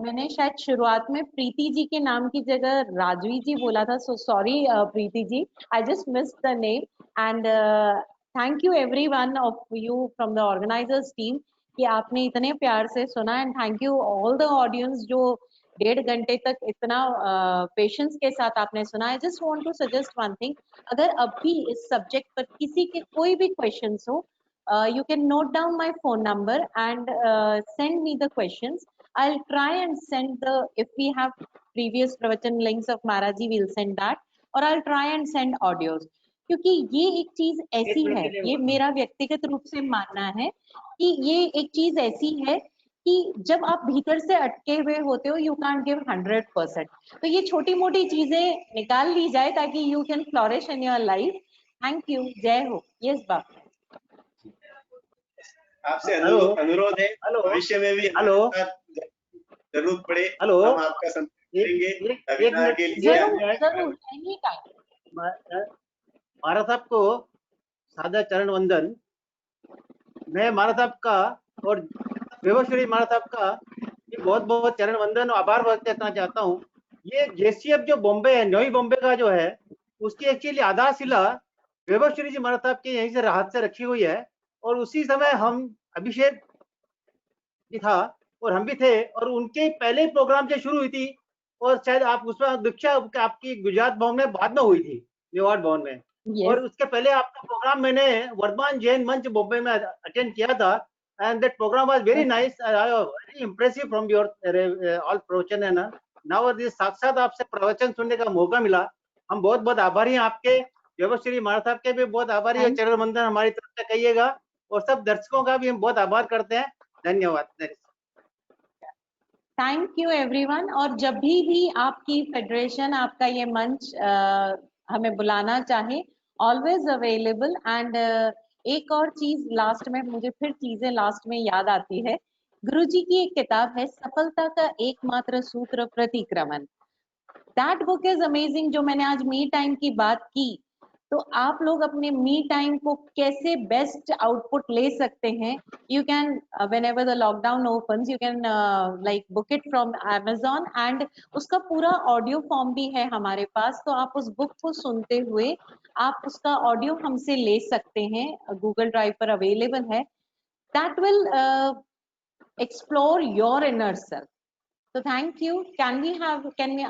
मैंने शायद शुरुआत में प्रीति जी के नाम की जगह राजवी जी बोला था, so sorry Preeti ji, I just missed the name. And thank you everyone of you from the organizers team कि आपने इतने प्यार से सुना, and thank you all the audience जो 1.5 घंटे तक इतना पेशेंस के साथ आपने सुना। I just want to suggest one thing, अगर अभी इस सब्जेक्ट पर किसी के कोई भी क्वेश्चंस हो, you can note down my phone number and send me the questions. I'll try and send if we have previous pravachan links of Maharaj ji, we'll send that, or I'll try and send audios. क्योंकि ये एक चीज ऐसी है, ये मेरा व्यक्तिगत रूप से मानना है कि ये एक चीज ऐसी है कि जब आप भीतर से अटके हुए होते हो, you can't give 100%. तो ये छोटी मोटी चीजें निकाल ली जाए ताकि you can flourish in your life. Thank you. जय हो। Yes, बाप। आपसे अनुरोध है, भविष्य में भी जरूरत पड़े हम आपका संपर्क करेंगे। महाराज साहब को सादा चरण वंदन। मैं महाराज साहब का और वैभवश्री महाराज साहब का बहुत बहुत चरण वंदन और आभार व्यक्त करना चाहता हूँ। ये जेसीएफ जो बॉम्बे है, नई बॉम्बे का जो है, उसकी एक्चुअली आधारशिला वैभवश्री जी महाराज साहब के यहीं से हाथ से रखी हुई है। और उसी समय हम अभिषेक भी था और हम भी थे, और उनके पहले प्रोग्राम से शुरू हुई थी, और शायद आप उसमें दीक्षा आपकी गुजरात भवन में बाद में हुई थी, मेवाड़ भवन में। yes. और उसके पहले आपका प्रोग्राम मैंने वर्धमान जैन मंच बॉम्बे में अटेंड किया था, and that program was very nice, very impressive from your all pravachan and now साक्षात आपसे प्रवचन सुनने का मौका मिला। हम बहुत बहुत आभारी हैं आपके, व्यवश्री महाराज साहब के भी बहुत आभारी है। चरण वंदन हमारी तरफ से कहिएगा और सब दर्शकों का भी हम बहुत आभार करते हैं। धन्यवाद। Thank you everyone. और जब भी आपकी फेडरेशन, आपका ये मंच हमें बुलाना चाहे, ऑलवेज अवेलेबल। एंड एक और चीज लास्ट में, मुझे फिर चीजें लास्ट में याद आती है। गुरुजी की एक किताब है, सफलता का एकमात्र सूत्र प्रतिक्रमण। That book is amazing. जो मैंने आज मी टाइम की बात की, तो आप लोग अपने मी टाइम को कैसे बेस्ट आउटपुट ले सकते हैं, you can whenever the lockdown opens, you can like book it from Amazon, and उसका पूरा ऑडियो फॉर्म भी है हमारे पास। तो आप उस बुक को सुनते हुए आप उसका ऑडियो हमसे ले सकते हैं, गूगल ड्राइव पर अवेलेबल है। That will explore your inner self. So thank you. Can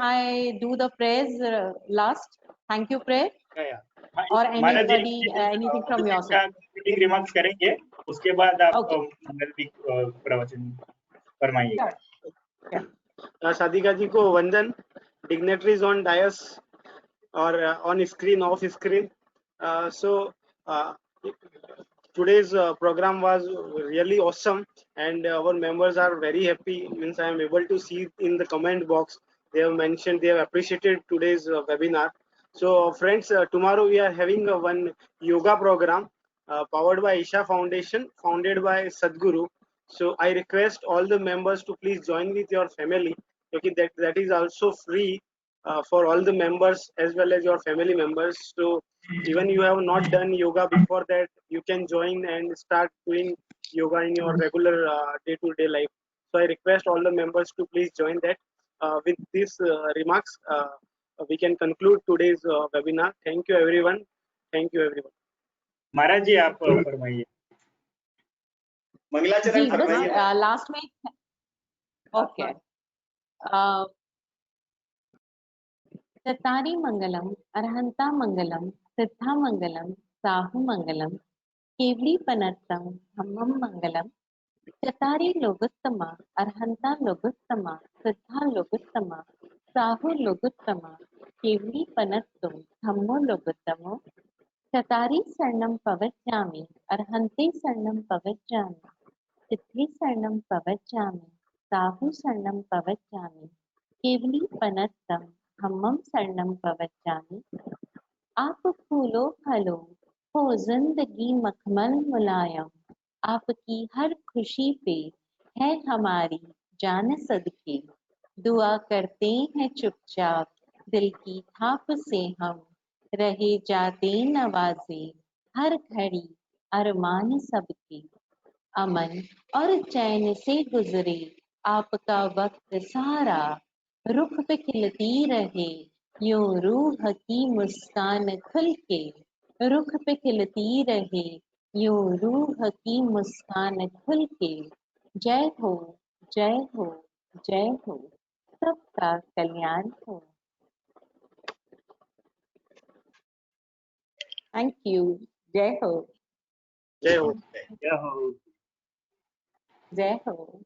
I do the prayers last? Thank you prayer. Or anybody, anything from your side? Remarks करेंगे, उसके बाद आप प्रवचन फरमाइएगा। साधिका जी को वंदन, डिग्नेटरीज ऑन डायस और on screen, of screen. Today's program was really awesome, and our members are very happy. Means I am able to see in the comment box they have mentioned they have appreciated today's webinar. So friends, tomorrow we are having one yoga program powered by Isha Foundation, founded by Sadhguru. So I request all the members to please join with your family, because that is also free for all the members as well as your family members. So even you have not done yoga before that, you can join and start doing yoga in your regular day-to-day life. So I request all the members to please join that. With these remarks, we can conclude today's webinar. Thank you everyone. Thank you everyone. महाराज जी आप फरमाइए। मंगलाचरण फरमाइए। Last में okay. चतारी मंगलम, अरहंता मंगलम, सिद्धा मंगलम, साहु मंगलम, केवली पनत्तम, हम्मम मंगलम। चतारी लोगोत्तमा, अरहंता लोगोत्तमा, सिद्धा लोगोत्तमा, साहु लोगोत्तमा, केवली पनत्तम, धम्मो लोगोत्तमो। चतारी शरणम पवज्जामि, अरहंते शरणम पवज्जामि, सिद्धे शरणम पवज्जामि, साहु शरणम पवज्जामि, केवली पनत्तम, हम्मम शरणम पवज्जामि। आप फूलो फलो हो जिंदगी मखमल मुलायम, आपकी हर खुशी पे है हमारी जान सदके। दुआ करते हैं चुपचाप दिल की थाप से हम, रहे जाते नवाजे हर घड़ी अरमान सबके। अमन और चैन से गुजरे आपका वक्त सारा, रुख पे खिलती रहे यूं रूह की मुस्कान खुल के। रुख पे खिलती रहे यूं रूह की मुस्कान खुल के। जय हो जय हो जय हो, सबका कल्याण हो। Thank you. जय हो जय हो जय हो जय हो।